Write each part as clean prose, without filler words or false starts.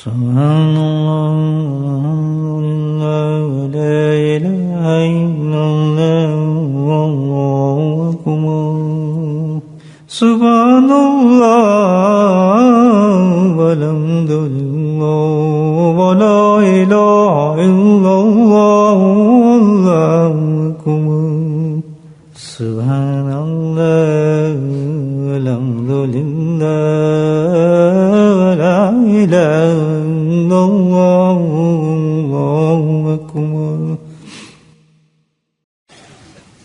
سبحان اللہ لا الہ الا اللہ واللہ اکبر سبحان اللہ والحمد للہ ولا الہ الا اللہ واللہ اکبر سبحان اللہ والحمد للہ ولا الہ الا اللہ واللہ اکبر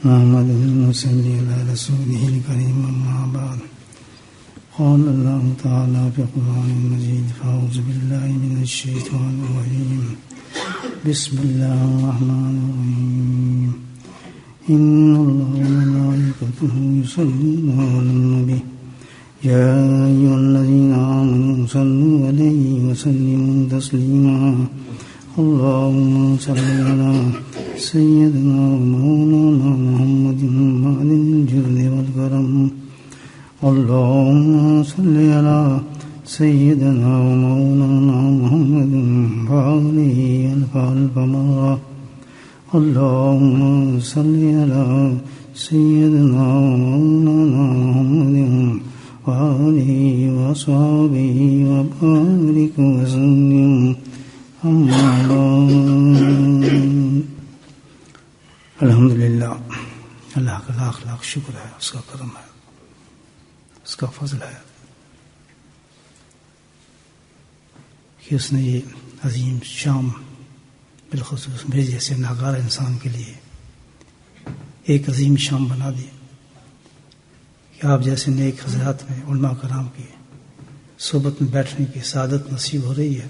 محمد صلی اللہ علیہ رسولہ الکریم اما بعد قال اللہ تعالی فی القرآن المجید فاعوذ باللہ من الشیطان الرجیم بسم اللہ الرحمن الرحیم ان اللہ وملائکتہ یصلون علی النبی یا ایھا الذین آمنوا صلوا علیہ وسلموا تسلیما اللهم صل على سيدنا ومولانا محمد وعلى الجود والكرم اللهم صل على سيدنا ومولانا محمد وعلى ألف مرة اللهم صل على سيدنا ومولانا محمد وعلى وصحبه وبارك وسلم الحمدللہ اللہ کا لاکھ لاکھ شکر ہے، اس کا کرم ہے، اس کا فضل ہے کہ اس نے یہ عظیم شام بالخصوص میرے جیسے ناگار انسان کے لیے ایک عظیم شام بنا دی کہ آپ جیسے نیک حضرات میں علماء کرام کی صحبت میں بیٹھنے کی سعادت نصیب ہو رہی ہے۔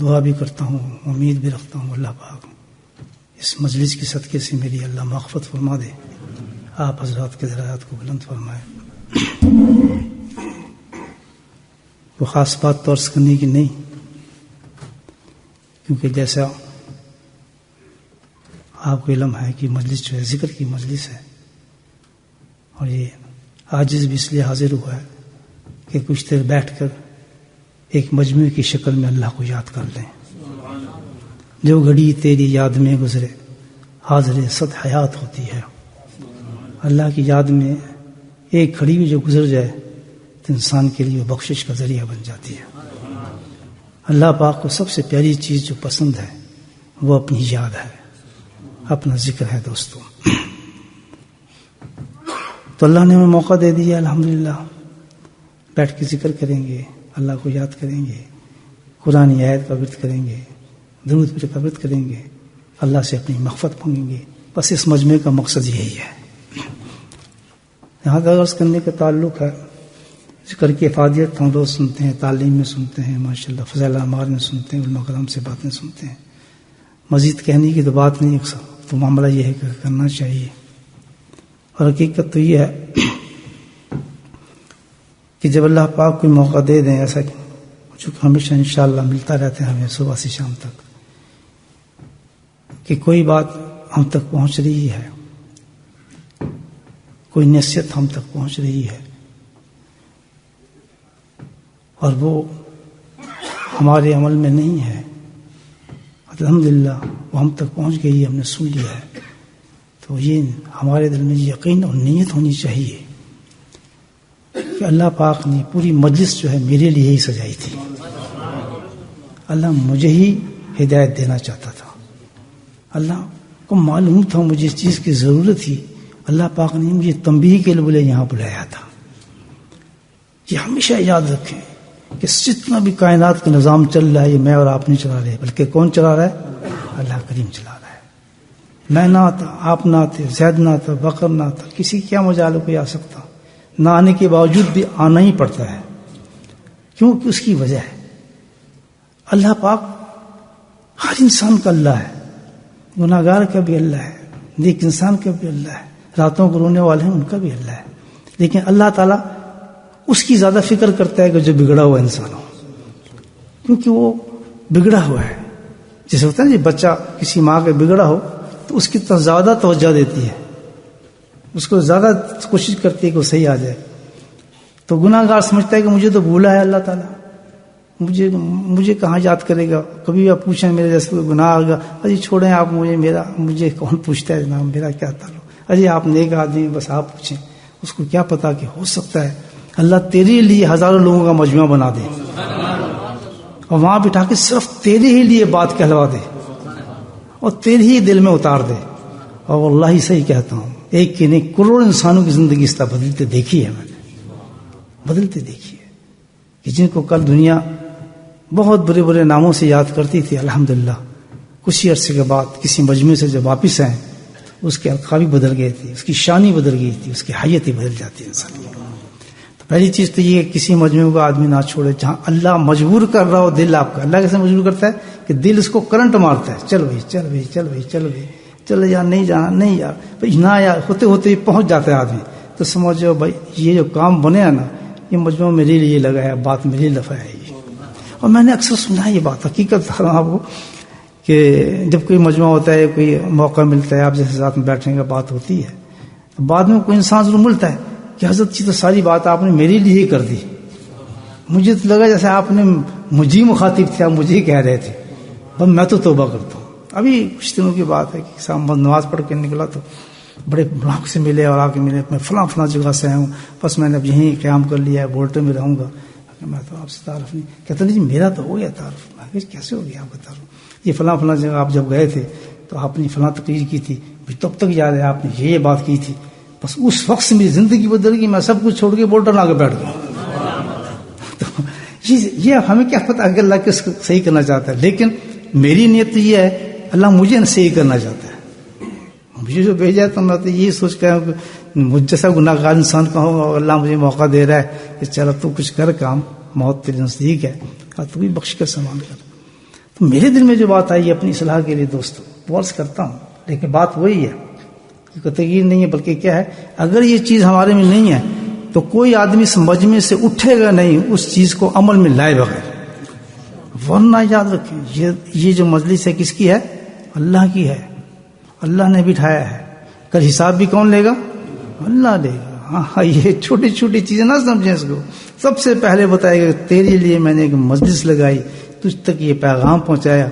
دعا بھی کرتا ہوں، امید بھی رکھتا ہوں اللہ پاک اس مجلس کی صدقے سے میری اللہ مغفرت فرما دے، آپ حضرات کے درجات کو بلند فرمائے۔ وہ خاص بات تو عرض کرنے کی نہیں، کیونکہ جیسا آپ کو علم ہے کہ مجلس جو ہے ذکر کی مجلس ہے، اور یہ عاجز بھی اس لیے حاضر ہوا ہے کہ کچھ دیر بیٹھ کر ایک مجموعے کی شکل میں اللہ کو یاد کر لیں۔ جو گھڑی تیری یاد میں گزرے حاضر صد حیات ہوتی ہے۔ اللہ کی یاد میں ایک گھڑی بھی جو گزر جائے تو انسان کے لیے وہ بخشش کا ذریعہ بن جاتی ہے۔ اللہ پاک کو سب سے پیاری چیز جو پسند ہے وہ اپنی یاد ہے، اپنا ذکر ہے۔ دوستوں، تو اللہ نے ہمیں موقع دے دیا، الحمدللہ بیٹھ کے ذکر کریں گے، اللہ کو یاد کریں گے، قرآن آیت کا ورد کریں گے، درود کا ورد کریں گے، اللہ سے اپنی مغفرت مانگیں گے۔ بس اس مجمع کا مقصد یہی ہے۔ یہاں کا عرض کرنے کا تعلق ہے ذکر کی افادیت ہم روز سنتے ہیں، تعلیم میں سنتے ہیں، ماشاءاللہ فضائل اعمال میں سنتے ہیں، علماء کرام سے باتیں سنتے ہیں۔ مزید کہنے کی تو بات نہیں، تو معاملہ یہ ہے کہ کرنا چاہیے۔ اور حقیقت تو یہ ہے کہ جب اللہ پاک کوئی موقع دے دیں، ایسا چونکہ ہمیشہ انشاءاللہ ملتا رہتا ہے ہمیں صبح سے شام تک، کہ کوئی بات ہم تک پہنچ رہی ہے، کوئی نصیحت ہم تک پہنچ رہی ہے، اور وہ ہمارے عمل میں نہیں ہے، الحمدللہ وہ ہم تک پہنچ گئی، ہم نے سن لیا ہے، تو یہ ہمارے دل میں یقین اور نیت ہونی چاہیے کہ اللہ پاک نے پوری مجلس جو ہے میرے لیے ہی سجائی تھی۔ اللہ مجھے ہی ہدایت دینا چاہتا تھا، اللہ کو معلوم تھا مجھے اس چیز کی ضرورت تھی، اللہ پاک نے مجھے تنبیہ کے لیے یہاں بلایا تھا۔ یہ ہمیشہ یاد رکھیں کہ جتنا بھی کائنات کا نظام چل رہا ہے یہ میں اور آپ نہیں چلا رہے، بلکہ کون چلا رہا ہے؟ اللہ کریم چلا رہا ہے۔ میں نہ آتا، آپ نہ آتے، زید نہ آتا، بکر نہ آتا، کسی کیا مجال کوئی آ سکتا، نہ آنے کے باوجود بھی آنا ہی پڑتا ہے، کیونکہ اس کی وجہ ہے اللہ پاک ہر انسان کا اللہ ہے، گناہگار کا بھی اللہ ہے، نیک انسان کا بھی اللہ ہے، راتوں کو رونے والے ہیں ان کا بھی اللہ ہے، لیکن اللہ تعالیٰ اس کی زیادہ فکر کرتا ہے کہ جو بگڑا ہوا انسان ہو، کیونکہ وہ بگڑا ہوا ہے۔ جیسے ہوتا ہے نا بچہ کسی ماں کا بگڑا ہو تو اس کی طرف زیادہ توجہ دیتی ہے، اس کو زیادہ کوشش کرتی ہے کہ وہ صحیح آ جائے۔ تو گناہ گار سمجھتا ہے کہ مجھے تو بھولا ہے اللہ تعالیٰ، مجھے کہاں یاد کرے گا. کبھی آپ پوچھیں میرے جیسے کوئی گناہ آ گیا، اجی چھوڑیں آپ مجھے کون پوچھتا ہے جناب، میرا کیا تعلق. اجی آپ نیک آدمی، بس آپ پوچھیں. اس کو کیا پتا کہ ہو سکتا ہے اللہ تیرے لیے ہزاروں لوگوں کا مجموعہ بنا دے اور وہاں بٹھا کے صرف تیرے ہی لیے بات کہلوا دے اور تیرے ہی دل میں اتار دے. اور واللہ صحیح کہتا ہوں، ایک کہ نہیں کروڑ انسانوں کی زندگی اس طرح بدلتے دیکھی ہے میں نے، بدلتے دیکھی ہے کہ جن کو کل دنیا بہت برے برے ناموں سے یاد کرتی تھی، الحمدللہ کچھ ہی عرصے کے بعد کسی مجمع سے جب واپس آئے اس کے القابی بدل گئے تھے، اس کی شانی بدل گئی تھی، اس کی حیت ہی بدل جاتی ہے انسان کی. تو پہلی چیز تو یہ کہ کسی مجمع کا آدمی نہ چھوڑے جہاں اللہ مجبور کر رہا ہو. دل آپ کا اللہ کیسے مجبور کرتا ہے کہ دل اس کو کرنٹ مارتا ہے، چل بھائی چل بھائی چل بھائی چل بھائی چل یار، نہیں جانا نہیں یار بھائی، نہ یار ہوتے ہوتے پہنچ جاتا ہے آدمی. تو سمجھو بھائی یہ جو کام بنے ہے نا، یہ مجموعہ میرے لیے لگا ہے، بات میرے لیے لفا ہے یہ. اور میں نے اکثر سنا ہے یہ بات، حقیقت بتا رہا ہوں آپ کو، کہ جب کوئی مجمع ہوتا ہے، کوئی موقع ملتا ہے، آپ جیسے ساتھ میں بیٹھنے کا بات ہوتی ہے، تو بعد میں کوئی انسان ضرور ملتا ہے کہ حضرت جی تو ساری بات آپ نے میرے لیے ہی کر دی، مجھے تو لگا جیسے آپ نے مجھے مخاطب تھے، آپ مجھے ہی کہہ رہے تھے، بس میں تو توبہ کرتا ہوں. ابھی کچھ دنوں کی بات ہے کہ شام نماز پڑھ کے نکلا تو بڑے بلاک سے ملے اور آ کے ملے، میں فلاں جگہ سے آیا ہوں، بس میں نے اب یہیں قیام کر لیا ہے، بولٹے میں رہوں گا. میں تو آپ سے تعارف نہیں کہتا، نہیں جی میرا تو ہو گیا تعارف. میں کیسے ہو گیا آپ کا تعارف؟ یہ فلاں جگہ آپ جب گئے تھے تو آپ نے فلاں تقریر کی تھی، تب تک یاد ہے آپ نے یہ بات کی تھی. بس اس وقت سے میری زندگی بدل گئی، میں سب کچھ چھوڑ کے بولٹر لا کے بیٹھ گیا. تو یہ ہمیں کیا پتا کہ اللہ کس کو صحیح کرنا چاہتا ہے، لیکن میری نیت یہ ہے اللہ مجھے صحیح کرنا چاہتا ہے. مجھے جو بھیجا ہے تو میں تو یہی سوچ کے کہ مجھ جیسا گناہ گار انسان کا ہوں اور اللہ مجھے موقع دے رہا ہے کہ چلو تو کچھ کر کام، موت تیرے نزدیک ہے اور تو بھی بخش کر سامان کر. تو میرے دل میں جو بات آئی اپنی اصلاح کے لیے دوستو عرض کرتا ہوں، لیکن بات وہی ہے، تغیر نہیں ہے، بلکہ کیا ہے، اگر یہ چیز ہمارے میں نہیں ہے تو کوئی آدمی اس مجمع سے اٹھے گا نہیں اس چیز کو عمل میں لائے بغیر. ورنہ یاد رکھیں یہ جو مجلس ہے کس کی ہے؟ اللہ کی ہے، اللہ نے بٹھایا ہے. کل حساب بھی کون لے گا؟ اللہ لے گا. ہاں یہ چھوٹی چھوٹی چیزیں نہ سمجھیں اس کو. سب سے پہلے بتائے گا تیرے لیے میں نے ایک مجلس لگائی، تجھ تک یہ پیغام پہنچایا،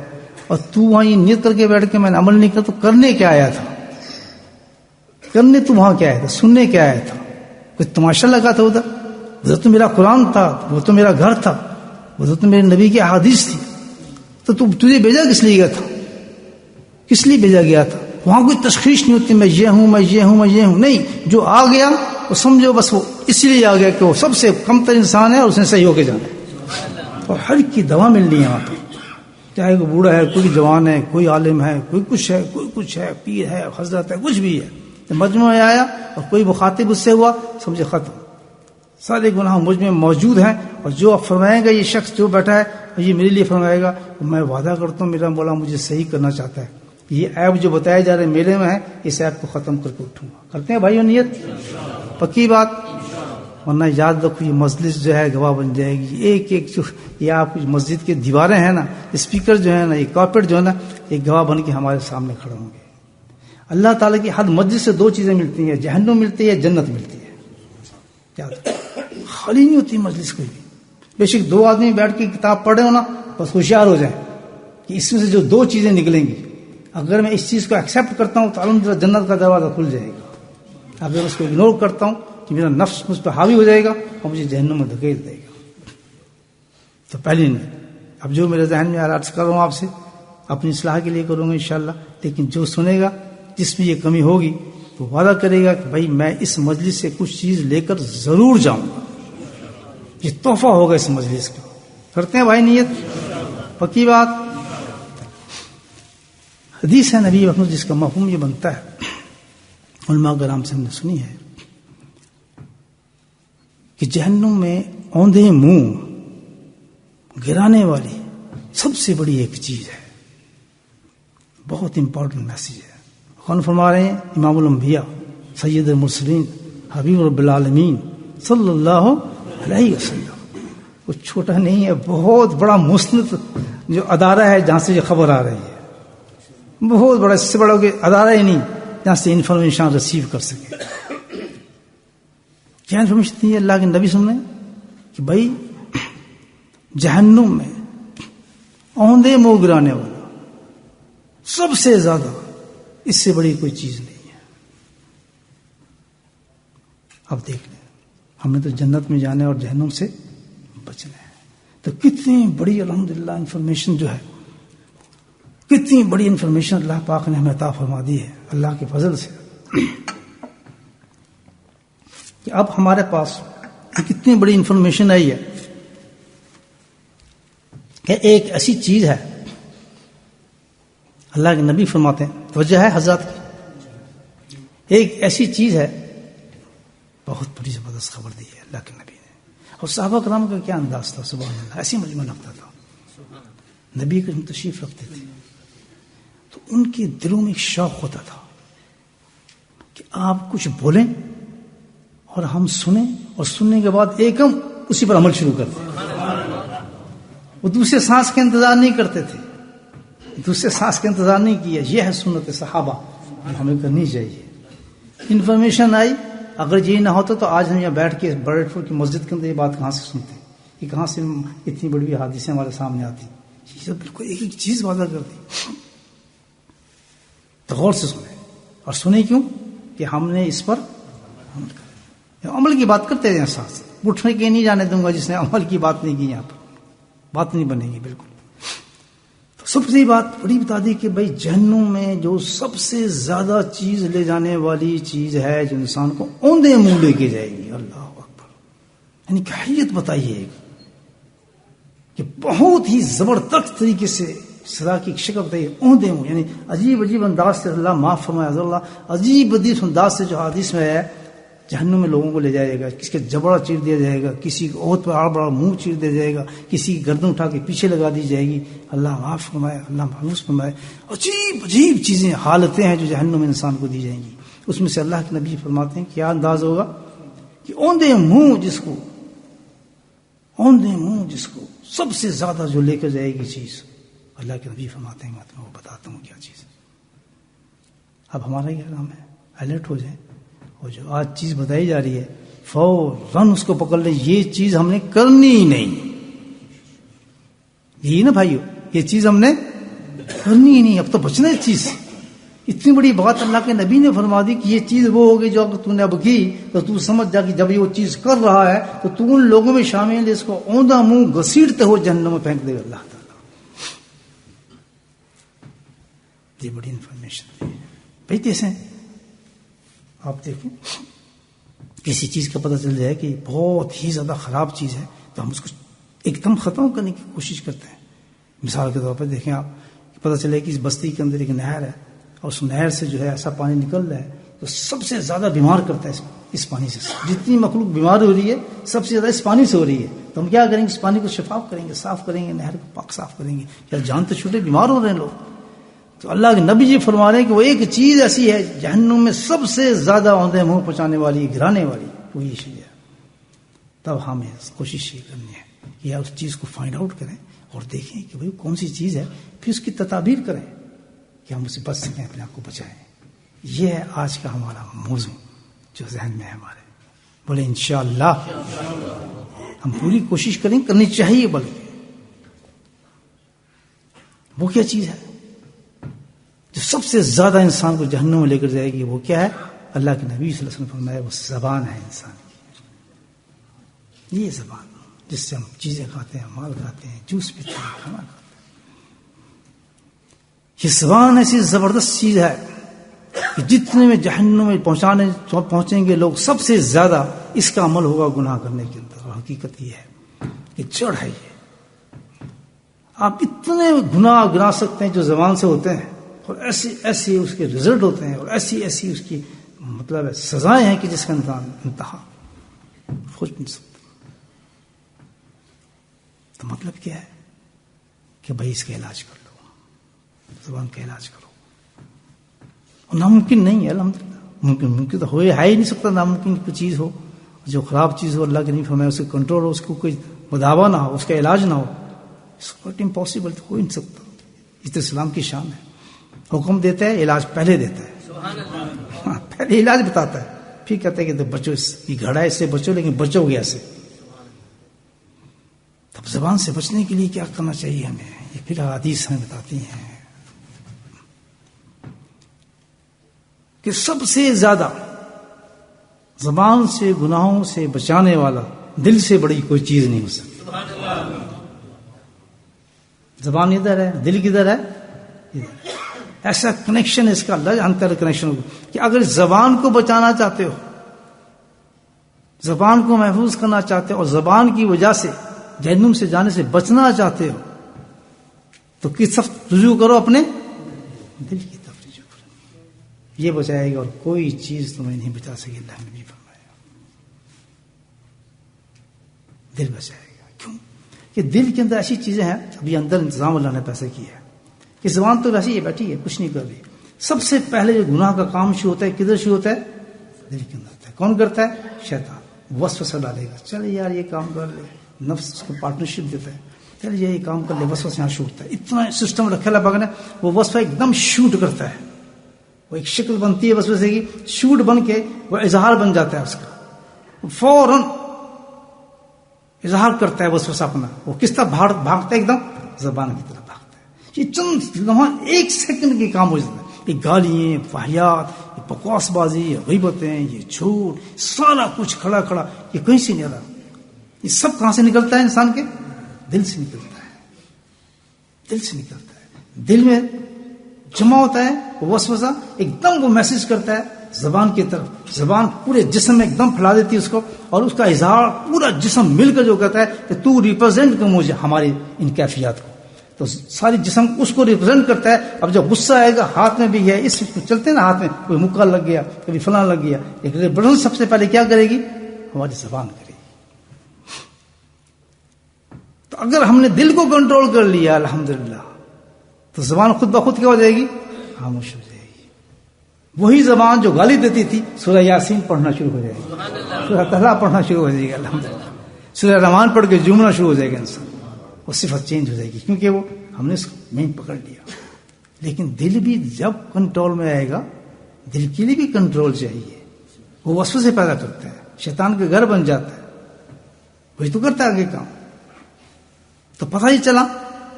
اور تو وہاں یہ نیت کر کے بیٹھ کے میں نے عمل نہیں کیا، تو کرنے کیا آیا تھا؟ کرنے تو وہاں کیا آیا تھا؟ سننے کیا آیا تھا؟ کوئی تماشا لگا تھا ادھر؟ ادھر تو میرا قرآن تھا، وہ تو میرا گھر تھا، ادھر تو میرے نبی کی احادیث تھی. تو تجھے بھیجا کس لیے گیا تھا؟ کس لیے بھیجا گیا تھا؟ وہاں کوئی تشخیص نہیں ہوتی میں یہ ہوں میں یہ ہوں میں یہ ہوں، نہیں. جو آ گیا وہ سمجھو بس وہ اس لیے آ گیا کہ وہ سب سے کم تر انسان ہے اور اس نے صحیح ہو کے جانا ہے، اور ہر کی دوا ملنی ہے وہاں پہ، چاہے کوئی بوڑھا ہے، کوئی جوان ہے، کوئی عالم ہے، کوئی کچھ ہے، پیر ہے، حضرت ہے، کچھ بھی ہے. مجمع میں آیا اور کوئی مخاطب اس سے ہوا، سمجھے ختم. سارے گناہ مجھ میں موجود ہیں، اور جو اب فرمائے گا یہ شخص جو بیٹھا ہے اور یہ میرے لیے فرمائے گا، میں وعدہ کرتا ہوں میرا مولا مجھے صحیح کرنا چاہتا ہے. یہ عیب جو بتائے جا رہے میلے میں ہے، اس عیب کو ختم کر کے اٹھوں گا. کرتے ہیں بھائیو نیت؟ پکی بات. ورنہ یاد رکھو یہ مجلس جو ہے گواہ بن جائے گی. ایک جو یہ آپ کی مسجد کی دیواریں ہیں نا، اسپیکر جو ہے نا، یہ کارپیٹ جو ہے نا، یہ گواہ بن کے ہمارے سامنے کھڑے ہوں گے. اللہ تعالیٰ کی حد مجلس سے دو چیزیں ملتی ہیں، جہنم ملتی ہے، جنت ملتی ہے. خالی نہیں ہوتی مجلس کوئی بھی. بے شک دو آدمی بیٹھ کے کتاب پڑھے ہو نا، بس ہوشیار ہو جائیں کہ اس میں سے جو دو چیزیں نکلیں گی، اگر میں اس چیز کو ایکسیپٹ کرتا ہوں تو الحمدللہ جنت کا دروازہ کھل جائے گا. اگر اس کو اگنور کرتا ہوں کہ میرا نفس مجھ پہ حاوی ہو جائے گا اور مجھے جہنم میں دھکیل دے گا. تو پہلی نہیں. اب جو میرے ذہن میں عرض کر رہا ہوں آپ سے، اپنی اصلاح کے لیے کروں گا انشاءاللہ. لیکن جو سنے گا جس میں یہ کمی ہوگی تو وعدہ کرے گا کہ بھائی میں اس مجلس سے کچھ چیز لے کر ضرور جاؤں گا، یہ تحفہ ہوگا اس مجلس کا. کرتے ہیں بھائی نیت؟ پکی بات. حدیث ہے نبی محمد جس کا مفہوم یہ بنتا ہے، علماء کرام سے ہم نے سنی ہے کہ جہنم میں اوندھے منہ گرانے والی سب سے بڑی ایک چیز ہے. بہت امپورٹنٹ میسیج ہے. کون فرما رہے ہیں؟ امام الانبیاء سید المرسلین حبیب رب العالمین صلی اللہ علیہ وسلم. وہ چھوٹا نہیں ہے، بہت بڑا مستند جو ادارہ ہے جہاں سے یہ خبر آ رہی ہے. بہت بڑا، اس سے بڑا کہ ادارہ ہی نہیں جہاں سے انفارمیشن ریسیو کر سکے. کیا انفارمیشن دی ہے اللہ کے نبی سننے کہ بھائی جہنم میں اوندے منہ گرانے والا سب سے زیادہ، اس سے بڑی کوئی چیز نہیں ہے. اب دیکھ لیں، ہم نے تو جنت میں جانا ہے اور جہنم سے بچنا ہے. تو کتنی بڑی الحمدللہ انفارمیشن جو ہے، کتنی بڑی انفارمیشن اللہ پاک نے ہمیں عطا فرما دی ہے اللہ کے فضل سے، کہ اب ہمارے پاس کتنی بڑی انفارمیشن آئی ہے کہ ایک ایسی چیز ہے، اللہ کے نبی فرماتے ہیں، توجہ ہے حضرات کی، ایک ایسی چیز ہے، بہت بڑی زبردست خبر دی ہے اللہ کے نبی نے. اور صحابہ کرام کا کیا انداز تھا، سبحان اللہ، ایسی مجمع لگتا تھا. نبی کریم تشریف رکھتے تھے تو ان کے دلوں میں ایک شوق ہوتا تھا کہ آپ کچھ بولیں اور ہم سنیں، اور سننے کے بعد ایک ہم اسی پر عمل شروع کرتے. وہ دوسرے سانس کا انتظار نہیں کرتے تھے، دوسرے سانس کا انتظار نہیں کیا. یہ ہے سنت صحابہ، ہمیں کرنی چاہیے. انفارمیشن آئی، اگر یہ نہ ہوتا تو آج ہم یہاں بیٹھ کے برڈ فور کی مسجد کے اندر یہ بات کہاں سے سنتے، یہ کہاں سے اتنی بڑی حادثیں ہمارے سامنے آتی. یہ سب بالکل ایک ایک چیز وعدہ کرتی. تو غور سے سنیں، اور سنیں کیوں کہ ہم نے اس پر عمل کی بات کرتے رہے. ساتھ اٹھنے کے نہیں جانے دوں گا جس نے عمل کی بات نہیں کی، یہاں پر بات نہیں بنے گی بالکل. تو سب سے بات بڑی بتا دی کہ بھائی جہنم میں جو سب سے زیادہ چیز لے جانے والی چیز ہے جو انسان کو اوندے منہ لے کے جائے گی. اللہ اکبر، یعنی کیفیت بتائیے کہ بہت ہی زبردست طریقے سے سزا کی شکل بتائیے، اوندے منہ، یعنی عجیب عجیب انداز سے، اللہ معاف فرمائے اللہ، عجیب عجیب انداز سے جو حدیث میں ہے جہنم میں لوگوں کو لے جائے گا. کسی کے جبڑا چیر دیا جائے گا، کسی کو عہد پر آڑ بڑا منہ چیر دیا جائے گا، کسی کی گردن اٹھا کے پیچھے لگا دی جائے گی. اللہ معاف فرمائے، اللہ محفوظ فرمائے. عجیب عجیب چیزیں، حالتیں ہیں جو جہنم میں انسان کو دی جائیں گی. اس میں سے اللہ کے نبی فرماتے ہیں کیا انداز ہوگا کہ اوندے منہ جس کو، اوندے منہ جس کو سب سے زیادہ جو لے کر جائے گی چیز، اللہ کے نبی فرماتے ہیں میں تمہیں وہ بتاتا ہوں کیا چیز. اب ہمارا کیا کام ہے، الرٹ ہو جائیں، اور جو آج چیز بتائی جا رہی ہے فوراً اس کو پکڑ لیں. یہ چیز ہم نے کرنی ہی نہیں، یہی نا بھائیو، یہ چیز ہم نے کرنی ہی نہیں. اب تو بچنا اس چیز سے. اتنی بڑی بات اللہ کے نبی نے فرما دی کہ یہ چیز وہ ہوگی جو اگر تو نے اب کی تو تو سمجھ جا کہ جب یہ وہ چیز کر رہا ہے تو تو ان لوگوں میں شامل ہے اس کو اوندا منہ گھسیٹتے ہو جہنم میں پھینک دے گا اللہ تعالیٰ. یہ بڑی انفارمیشن ہے بھائی. جیسے آپ دیکھیں کسی چیز کا پتہ چل جائے کہ بہت ہی زیادہ خراب چیز ہے تو ہم اس کو ایک دم ختم کرنے کی کوشش کرتے ہیں. مثال کے طور پر دیکھیں آپ، پتہ چلے کہ اس بستی کے اندر ایک نہر ہے اور اس نہر سے جو ہے ایسا پانی نکل رہا ہے تو سب سے زیادہ بیمار کرتا ہے اس پانی سے. جتنی مخلوق بیمار ہو رہی ہے سب سے زیادہ اس پانی سے ہو رہی ہے. تو ہم کیا کریں گے، اس پانی کو شفاف کریں گے، صاف کریں گے، نہر کو پاک صاف کریں گے. یا جان تو چھوٹے بیمار ہو رہے ہیں لوگ. تو اللہ کے نبی جی فرما رہے ہیں کہ وہ ایک چیز ایسی ہے جہنم میں سب سے زیادہ اوندے منہ پہنچانے والی، گرانے والی، وہ یہ چیز ہے. تب ہمیں کوشش یہ کرنی ہے کہ اس چیز کو فائنڈ آؤٹ کریں اور دیکھیں کہ بھائی کون سی چیز ہے، پھر اس کی تدابیر کریں کہ ہم اسے بچ سکیں، اپنے آپ کو بچائیں. یہ ہے آج کا ہمارا موضوع جو ذہن میں ہے ہمارے. بولے انشاءاللہ ہم پوری کوشش کریں، کرنی چاہیے. بلکہ وہ کیا چیز ہے جو سب سے زیادہ انسان کو جہنم میں لے کر جائے گی؟ وہ کیا ہے؟ اللہ کے نبی صلی اللہ علیہ وسلم نے فرمایا وہ زبان ہے انسان کی. یہ زبان جس سے ہم چیزیں کھاتے ہیں، مال کھاتے ہیں، جوس پیتے ہیں، کھانا کھاتے ہیں. یہ زبان ایسی زبردست چیز ہے کہ جتنے میں جہنم میں پہنچیں گے لوگ سب سے زیادہ اس کا عمل ہوگا گناہ کرنے کے اندر. اور حقیقت یہ ہے کہ جڑ ہے یہ. آپ اتنے گناہ گنا سکتے ہیں جو زبان سے ہوتے ہیں، اور ایسی ایسی اس کے رزلٹ ہوتے ہیں، اور ایسی ایسی اس کی مطلب ہے سزائیں ہیں کہ جس کا انتہا کچھ نہیں سکتا. تو مطلب کیا ہے کہ بھائی اس کا علاج کر لو، زبان کا علاج کرو. اور ناممکن نہیں ہے الحمدللہ، ممکن تو ہو ہی نہیں سکتا. ناممکن کوئی چیز ہو جو خراب چیز ہو، اللہ کے نہیں فرمایا اس کا کنٹرول ہو، اس کو کوئی مداوا نہ ہو، اس کا علاج نہ ہو، اس کو امپاسبل تو ہو ہی نہیں سکتا. اس تو اسلام کی شان ہے. حکم دیتا ہے، علاج پہلے دیتا ہے. پہلے علاج بتاتا ہے، پھر کہتے ہیں کہ بچو، اس کی گھڑا ہے اس سے بچو، لیکن بچو گے ایسے. تب زبان سے بچنے کے لیے کیا کرنا چاہیے ہمیں، یہ پھر حدیث ہمیں بتاتی ہیں کہ سب سے زیادہ زبان سے گناہوں سے بچانے والا دل سے بڑی کوئی چیز نہیں ہو سکتی. زبان ادھر ہے، دل کدھر ہے؟ ادھر. ایسا کنیکشن اس کا اللہ جانتا ہے کنیکشن کہ اگر زبان کو بچانا چاہتے ہو، زبان کو محفوظ کرنا چاہتے ہو اور زبان کی وجہ سے جہنم سے جانے سے بچنا چاہتے ہو تو کس طرف رجوع کرو؟ اپنے دل کی طرف رجوع کرو. یہ بچائے گا اور کوئی چیز تمہیں نہیں بچا سکے. اللہ نے بھی فرمایا دل بچائے گا. کیوں کہ دل کے اندر ایسی چیزیں ہیں، ابھی اندر انتظام اللہ نے پیسے کیا ہے کہ زبان تو ویسے ہی بیٹھی ہے، کچھ نہیں کر رہی. سب سے پہلے جو گناہ کا کام شروع ہوتا ہے کدھر شروع ہوتا ہے؟ دل کے اندر ہوتا ہے. کون کرتا ہے؟ شیطان. وسوسہ ڈالے گا، چلے یار یہ کام کر لے. نفس اس کو پارٹنرشپ دیتا ہے، چلے یہ کام کر لے. وسوسہ یہاں شوٹ ہوتا ہے. اتنا سسٹم رکھا ہے بغل نے، وہ وسوسہ ایک دم شوٹ کرتا ہے. وہ ایک شکل بنتی ہے وسوسے کی، شوٹ بن کے وہ اظہار بن جاتا ہے اس کا. فوراً اظہار کرتا ہے وسوسہ اپنا. وہ کس طرح بھاگتا ہے؟ ایک دم زبان کی طرف بھاگتا ہے. یہ چند لمحہ ایک سیکنڈ کے کام ہو جاتا ہے. یہ گالیاں، فحیات، یہ بکواس بازی، یہ غیبتیں، یہ جھوٹ، سارا کچھ کھڑا کھڑا یہ کہیں سے نہیں آ رہا. یہ سب کہاں سے نکلتا ہے؟ انسان کے دل سے نکلتا ہے. دل سے نکلتا ہے. دل میں جمع ہوتا ہے وہ وسوسہ، ایک دم وہ میسج کرتا ہے زبان کی طرف. زبان پورے جسم میں ایک دم پھیلا دیتی ہے اس کو، اور اس کا اظہار پورا جسم مل کر جو کہتا ہے کہ تو ریپرزینٹ کر مجھے ہماری ان کیفیات کو. تو ساری جسم اس کو ریپرزینٹ کرتا ہے. اب جب غصہ آئے گا ہاتھ میں بھی ہے، اس چلتے نا ہاتھ میں کوئی مکہ لگ گیا، کبھی فلاں لگ گیا. لیکن ریپرزینٹ سب سے پہلے کیا کرے گی؟ ہماری زبان کرے گی. تو اگر ہم نے دل کو کنٹرول کر لیا الحمدللہ تو زبان خود بخود کیا ہو جائے گی؟ خاموش ہو جائے گی. وہی زبان جو گالی دیتی تھی سورہ یاسین پڑھنا شروع ہو جائے گی، سورہ طہ پڑھنا شروع ہو جائے گا الحمدللہ. سورہ رحمان پڑھ کے جھومنا شروع ہو جائے گا انسان. وہ صفت چینج ہو جائے گی کیونکہ وہ ہم نے اس کو مین پکڑ لیا. لیکن دل بھی جب کنٹرول میں آئے گا، دل کے لیے بھی کنٹرول چاہیے. وہ وسوسے پیدا کرتا ہے، شیطان کا گھر بن جاتا ہے. وہی تو کرتا ہے آگے کام. تو پتہ ہی چلا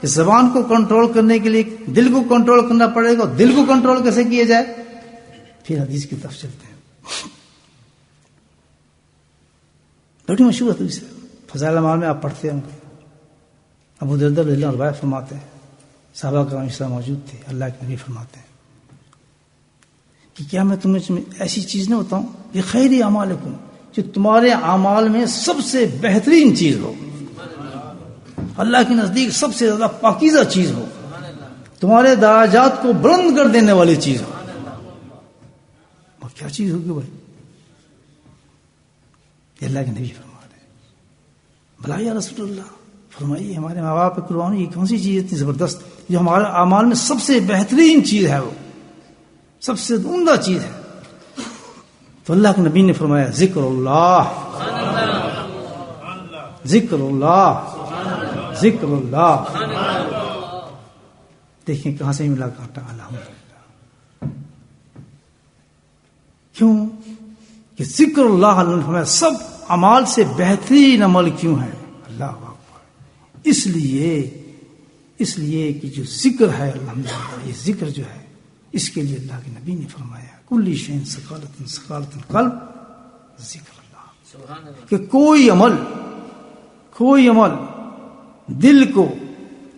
کہ زبان کو کنٹرول کرنے کے لیے دل کو کنٹرول کرنا پڑے گا. دل کو کنٹرول کیسے کیا جائے؟ پھر حدیث کی طرف چلتے ہیں. بڑی مشہور حدیث ہے، فضائل اعمال میں آپ پڑھتے ہوں گے. ابو درداء رضی اللہ عنہ روایت فرماتے ہیں، صحابہ کرام اس طرح موجود تھے. اللہ کے نبی فرماتے ہیں کہ کیا میں تمہیں ایسی چیز نہ بتاؤں یہ خیر اعمالکم، جو تمہارے اعمال میں سب سے بہترین چیز ہو، اللہ کے نزدیک سب سے زیادہ پاکیزہ چیز ہو، تمہارے درجات کو بلند کر دینے والی چیز ہو. اور کیا چیز ہوگی بھائی؟ یہ اللہ کے نبی فرما رہے ہیں. بھلا یا رسول اللہ فرمائیے ہمارے ماں باپ قربانی یہ کون سی چیز اتنی زبردست جو ہمارے اعمال میں سب سے بہترین چیز ہے، وہ سب سے عمدہ چیز ہے؟ تو اللہ کے نبی نے فرمایا ذکر اللہ، ذکر اللہ، ذکر اللہ. دیکھیں کہاں سے ملا کاٹا. الحمدللہ. کیوں کہ ذکر اللہ نے فرمایا سب اعمال سے بہترین عمل کیوں ہے؟ اللہ اکبر. اس لیے کہ جو ذکر ہے الحمدللہ، یہ ذکر جو ہے اس کے لیے اللہ کے نبی نے فرمایا کل شیء ثقالۃ ثقالۃ القلب ذکر اللہ. کہ کوئی عمل دل کو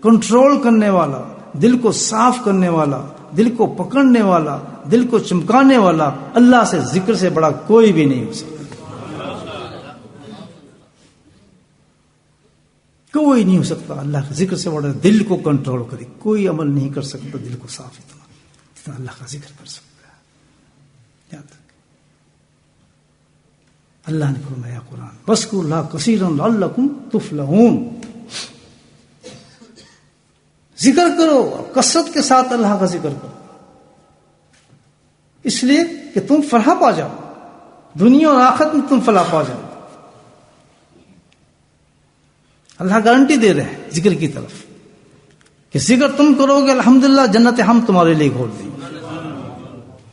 کنٹرول کرنے والا، دل کو صاف کرنے والا، دل کو پکڑنے والا، دل کو چمکانے والا اللہ سے ذکر سے بڑا کوئی بھی نہیں ہو سکتا. کوئی نہیں ہو سکتا اللہ کے ذکر سے بڑا دل کو کنٹرول کرے. کوئی عمل نہیں کر سکتا دل کو صاف اتنا اللہ کا ذکر کر سکتا ہے. یاد رکھ اللہ نے فرمایا قرآن وَاذْكُرُوا اللَّهَ كَثِيرًا لَعَلَّكُمْ تُفْلِحُونَ. ذکر کرو اور کثرت کے ساتھ اللہ کا ذکر کرو، اس لیے کہ تم فلاح پا جاؤ، دنیا اور آخرت میں تم فلاح پا جاؤ. اللہ گارنٹی دے رہے ہیں ذکر کی طرف کہ ذکر تم کرو گے الحمدللہ جنت ہم تمہارے لیے کھول دیں گے.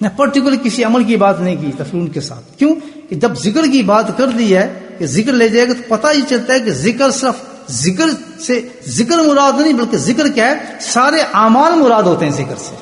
نہ پرٹیکولر کسی عمل کی بات نہیں کی تفرون کے ساتھ. کیوں کہ جب ذکر کی بات کر دی ہے کہ ذکر لے جائے گا تو پتہ ہی چلتا ہے کہ ذکر صرف ذکر سے ذکر مراد نہیں، بلکہ ذکر کیا ہے، سارے اعمال مراد ہوتے ہیں ذکر سے.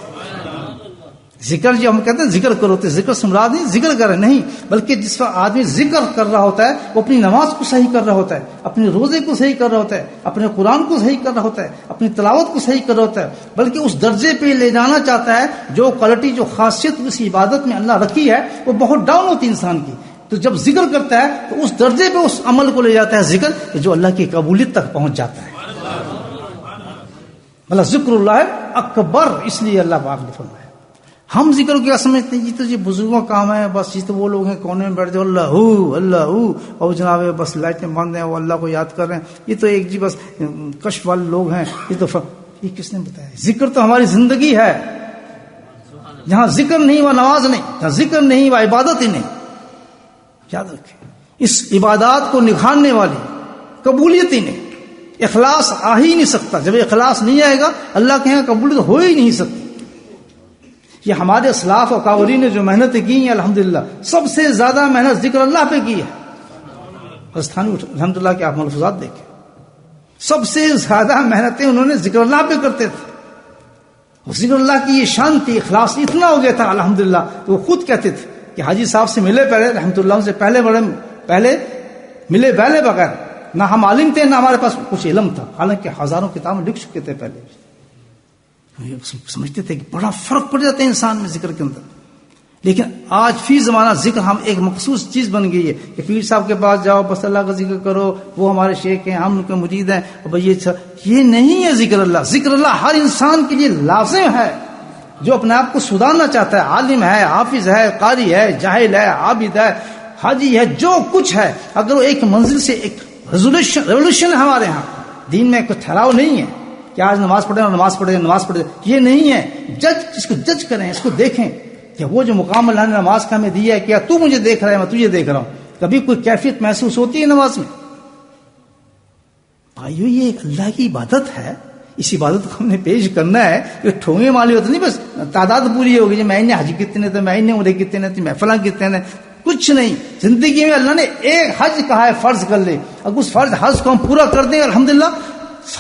ذکر جو ہم کہتے ہیں ذکر کرو تو ذکر سے مراد نہیں ذکر کرے نہیں، بلکہ جس وقت آدمی ذکر کر رہا ہوتا ہے وہ اپنی نماز کو صحیح کر رہا ہوتا ہے، اپنے روزے کو صحیح کر رہا ہوتا ہے، اپنے قرآن کو صحیح کر رہا ہوتا ہے، اپنی تلاوت کو صحیح کر رہا ہوتا ہے، بلکہ اس درجے پہ لے جانا چاہتا ہے جو کوالٹی جو خاصیت اس عبادت میں اللہ رکھی ہے وہ بہت ڈاؤن ہوتی ہے انسان کی. تو جب ذکر کرتا ہے تو اس درجے پہ اس عمل کو لے جاتا ہے ذکر کہ جو اللہ کی قبولیت تک پہنچ جاتا ہے. بلا ذکر اللہ اکبر، اس لیے اللہ پاک نے فرمایا. ہم ذکر کو کیا سمجھتے ہیں؟ یہ تو یہ بزرگوں کا کام ہے، بس یہ تو وہ لوگ ہیں کونے میں بیٹھ جاؤ اللہ ہو اللہ ہو، اور جناب بس لائٹیں بند ہیں وہ اللہ کو یاد کر رہے ہیں. یہ تو ایک جی بس کشف والے لوگ ہیں. یہ کس نے بتایا؟ ذکر تو ہماری زندگی ہے. جہاں ذکر نہیں وہ نماز نہیں، جہاں ذکر نہیں وہ عبادت ہی نہیں. یاد رکھیں، اس عبادات کو نکھارنے والی قبولیت ہی نہیں، اخلاص آ ہی نہیں سکتا. جب اخلاص نہیں آئے گا اللہ کے یہاں قبولیت ہو ہی نہیں سکتی. یہ ہمارے اسلاف اور کاورین نے جو محنت کی ہیں الحمدللہ سب سے زیادہ محنت ذکر اللہ پہ کی ہے. الحمدللہ کے آپ ملفوظات دیکھیں، سب سے زیادہ محنتیں انہوں نے ذکر اللہ پہ کرتے تھے. ذکر اللہ کی یہ شان تھی، اخلاص اتنا ہو گیا تھا الحمدللہ تو وہ خود کہتے تھے کہ حاجی صاحب سے ملے پہلے رحمتہ سے پہلے ملے پہلے بغیر نہ ہم عالم تھے نہ ہمارے پاس کچھ علم تھا، حالانکہ ہزاروں کتابیں لکھ چکے تھے پہلے. سمجھتے تھے کہ بڑا فرق پڑ جاتا ہے انسان میں ذکر کے اندر. لیکن آج فی زمانہ ذکر ہم ایک مخصوص چیز بن گئی ہے کہ پیر صاحب کے پاس جاؤ بس اللہ کا ذکر کرو، وہ ہمارے شیخ ہیں ہم ان کے مرید ہیں. یہ نہیں ہے ذکر اللہ. ذکر اللہ ہر انسان کے لیے لازم ہے جو اپنے آپ کو سدھارنا چاہتا ہے. عالم ہے، حافظ ہے، قاری ہے، جاہل ہے، عابد ہے، حاجی ہے، جو کچھ ہے، اگر وہ ایک منزل سے ایک ریولیوشن ہے ہمارے ہاں. دین میں کوئی ٹھہراؤ نہیں ہے کہ آج نماز پڑھیں اور نماز پڑھے، یہ نہیں ہے. اس کو جج کریں، اس کو دیکھیں کہ وہ جو مقام اللہ نے نماز کا ہمیں دیا ہے کیا تو مجھے دیکھ رہا ہے میں تجھے دیکھ رہا ہوں. کبھی کوئی کیفیت محسوس ہوتی ہے نماز میں؟ بھائیو یہ ایک اللہ کی عبادت ہے، اس عبادت کو ہم نے پیش کرنا ہے. یہ ٹھونگے مالی ہوتا نہیں بس تعداد پوری ہوگی، میں نے حج کتنے تھے، میں نے عمرے کتنے تھے، میں فلاں کتنے تھے. کچھ نہیں. زندگی میں اللہ نے ایک حج کہا ہے فرض کر لے، اگر اس فرض حج کو ہم پورا کر دیں الحمدللہ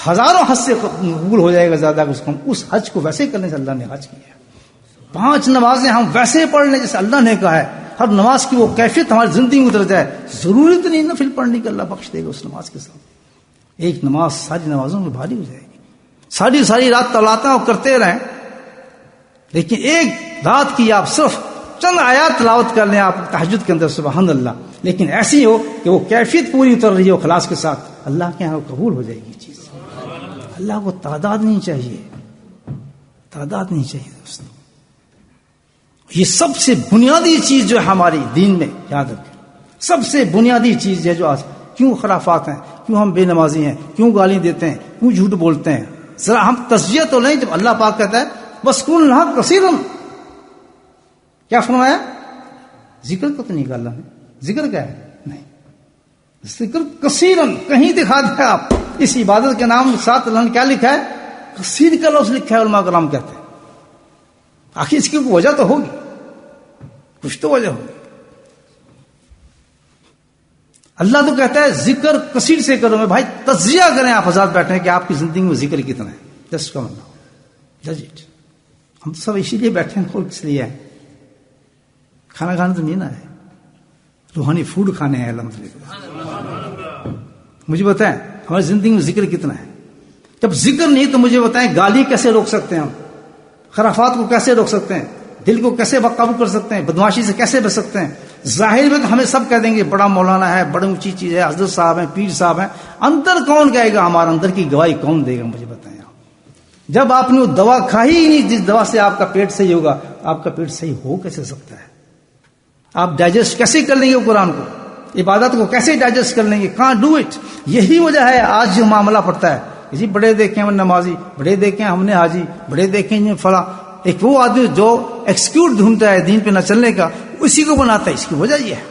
ہزاروں حج سے قبول ہو جائے گا زیادہ. اس حج کو ویسے کرنے سے اللہ نے حج کیا ہے. 5 نمازیں ہم ویسے پڑھ لیں جیسے اللہ نے کہا ہے، ہر نماز کی وہ کیفیت ہماری زندگی میں اتر جائے. ضرورت نہیں نفل پڑھنے کی، اللہ بخش دے گا اس نماز کے ساتھ. ایک نماز ساری نمازوں میں بھاری ہو جائے گی. ساری رات تلاوتیں آپ کرتے رہیں، لیکن ایک رات کی آپ صرف چند آیات تلاوت کر لیں آپ تہجد کے اندر سبحان اللہ، لیکن ایسی ہو کہ وہ کیفیت پوری اتر رہی ہو خلاص کے ساتھ، اللہ کے یہاں قبول ہو جائے گی چیز. اللہ کو تعداد نہیں چاہیے، تعداد نہیں چاہیے دوستو. یہ سب سے بنیادی چیز جو ہے ہماری دین میں، یاد رکھیں سب سے بنیادی چیز ہے جو آج کیوں خرافات ہیں، کیوں ہم بے نمازی ہیں، کیوں گالی دیتے ہیں، کیوں جھوٹ بولتے ہیں. ذرا ہم تزکیہ تو لیں. جب اللہ پاک کہتا ہے بس کن لہا کثیرن، کیا فرمایا؟ ذکر کو تو نہیں کہا اللہ نے. ذکر کیا ہے؟ نہیں، ذکر کثیرن. کہیں دکھا دیا آپ اس عبادت کے نام ساتھ اللہ نے کیا لکھا ہے؟ کثیر کا لفظ لکھا ہے. علماء کرام کہتے ہیں آخر اس کی کوئی وجہ تو ہوگی، کچھ تو وجہ ہوگی. اللہ تو کہتا ہے ذکر کثیر سے کرو. میں بھائی تجزیہ کریں آپ حضرات بیٹھے ہیں کہ آپ کی زندگی میں ذکر کتنا ہے. جسٹ کم جج اٹ. ہم تو سب اسی لیے بیٹھے ہیں، کس لیے ہے؟ کھانا کھانے تو نہیں نا ہے، روحانی فوڈ کھانے ہیں الحمدللہ. مجھے بتائیں ہماری زندگی میں ذکر کتنا ہے؟ جب ذکر نہیں تو مجھے بتائیں گالی کیسے روک سکتے ہیں ہم؟ خرافات کو کیسے روک سکتے ہیں؟ دل کو کیسے قابو کر سکتے ہیں؟ بدمعاشی سے کیسے بچ سکتے ہیں؟ ظاہر میں تو ہمیں سب کہہ دیں گے بڑا مولانا ہے، بڑی اونچی چیز ہے، حضرت صاحب ہیں، پیر صاحب ہیں. اندر کون کہے گا؟ ہمارے اندر کی گواہی کون دے گا؟ مجھے بتائیں. جب آپ نے وہ دوا کھائی ہی نہیں جس دوا سے آپ کا پیٹ صحیح ہوگا، آپ کا پیٹ صحیح ہو کیسے سکتا ہے؟ آپ ڈائجسٹ کیسے کر لیں گے قرآن کو؟ عبادت کو کیسے ڈائجسٹ کر لیں گے؟ Can't do it. یہی وجہ ہے آج جو معاملہ پڑتا ہے. جی بڑے دیکھیں ہم نمازی، بڑے دیکھیں ہم نے حاجی، بڑے دیکھیں فلاں. ایک وہ آدمی جو ایکسکیوز ڈھونڈتا ہے دین پہ نہ چلنے کا، اسی کو بناتا ہے. اس کی وجہ یہ ہے،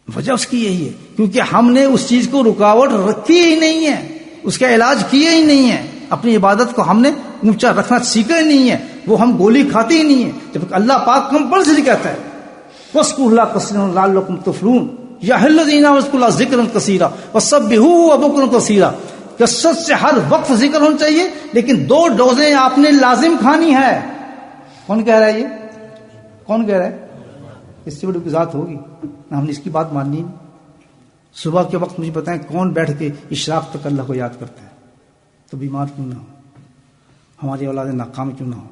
وجہ اس کی یہی ہے کیونکہ ہم نے اس چیز کو رکاوٹ رکھی ہی نہیں ہے، اس کا علاج کیا ہی نہیں ہے. اپنی عبادت کو ہم نے اونچا رکھنا سیکھا ہی نہیں ہے. وہ ہم گولی کھاتے ہی نہیں ہیں، جبکہ اللہ پاک کمپلسری کہتا ہے وَاذْكُرُوا اللَّهَ كَثِيرًا لَعَلَّكُمْ تُفْلِحُونَ یا أَيُّهَا الَّذِينَ آمَنُوا اذْكُرُوا اللَّهَ ذِكْرًا كَثِيرًا وَسَبِّحُوهُ بُكْرَةً وَأَصِيلًا. کثرت سے ہر وقت ذکر ہونا چاہیے، لیکن 2 ڈوزیں آپ نے لازم کھانی ہے. کون کہہ رہا ہے یہ؟ کون کہہ رہا ہے؟ اس سے بڑی کوئی ذات ہوگی نہ، ہم نے اس کی بات ماننی نہیں. صبح کے وقت مجھے بتائیں کون بیٹھ کے اشراق تک اللہ کو یاد کرتا ہے؟ تو بیمار کیوں نہ ہو، ہماری اولادیں ناکام کیوں نہ ہو.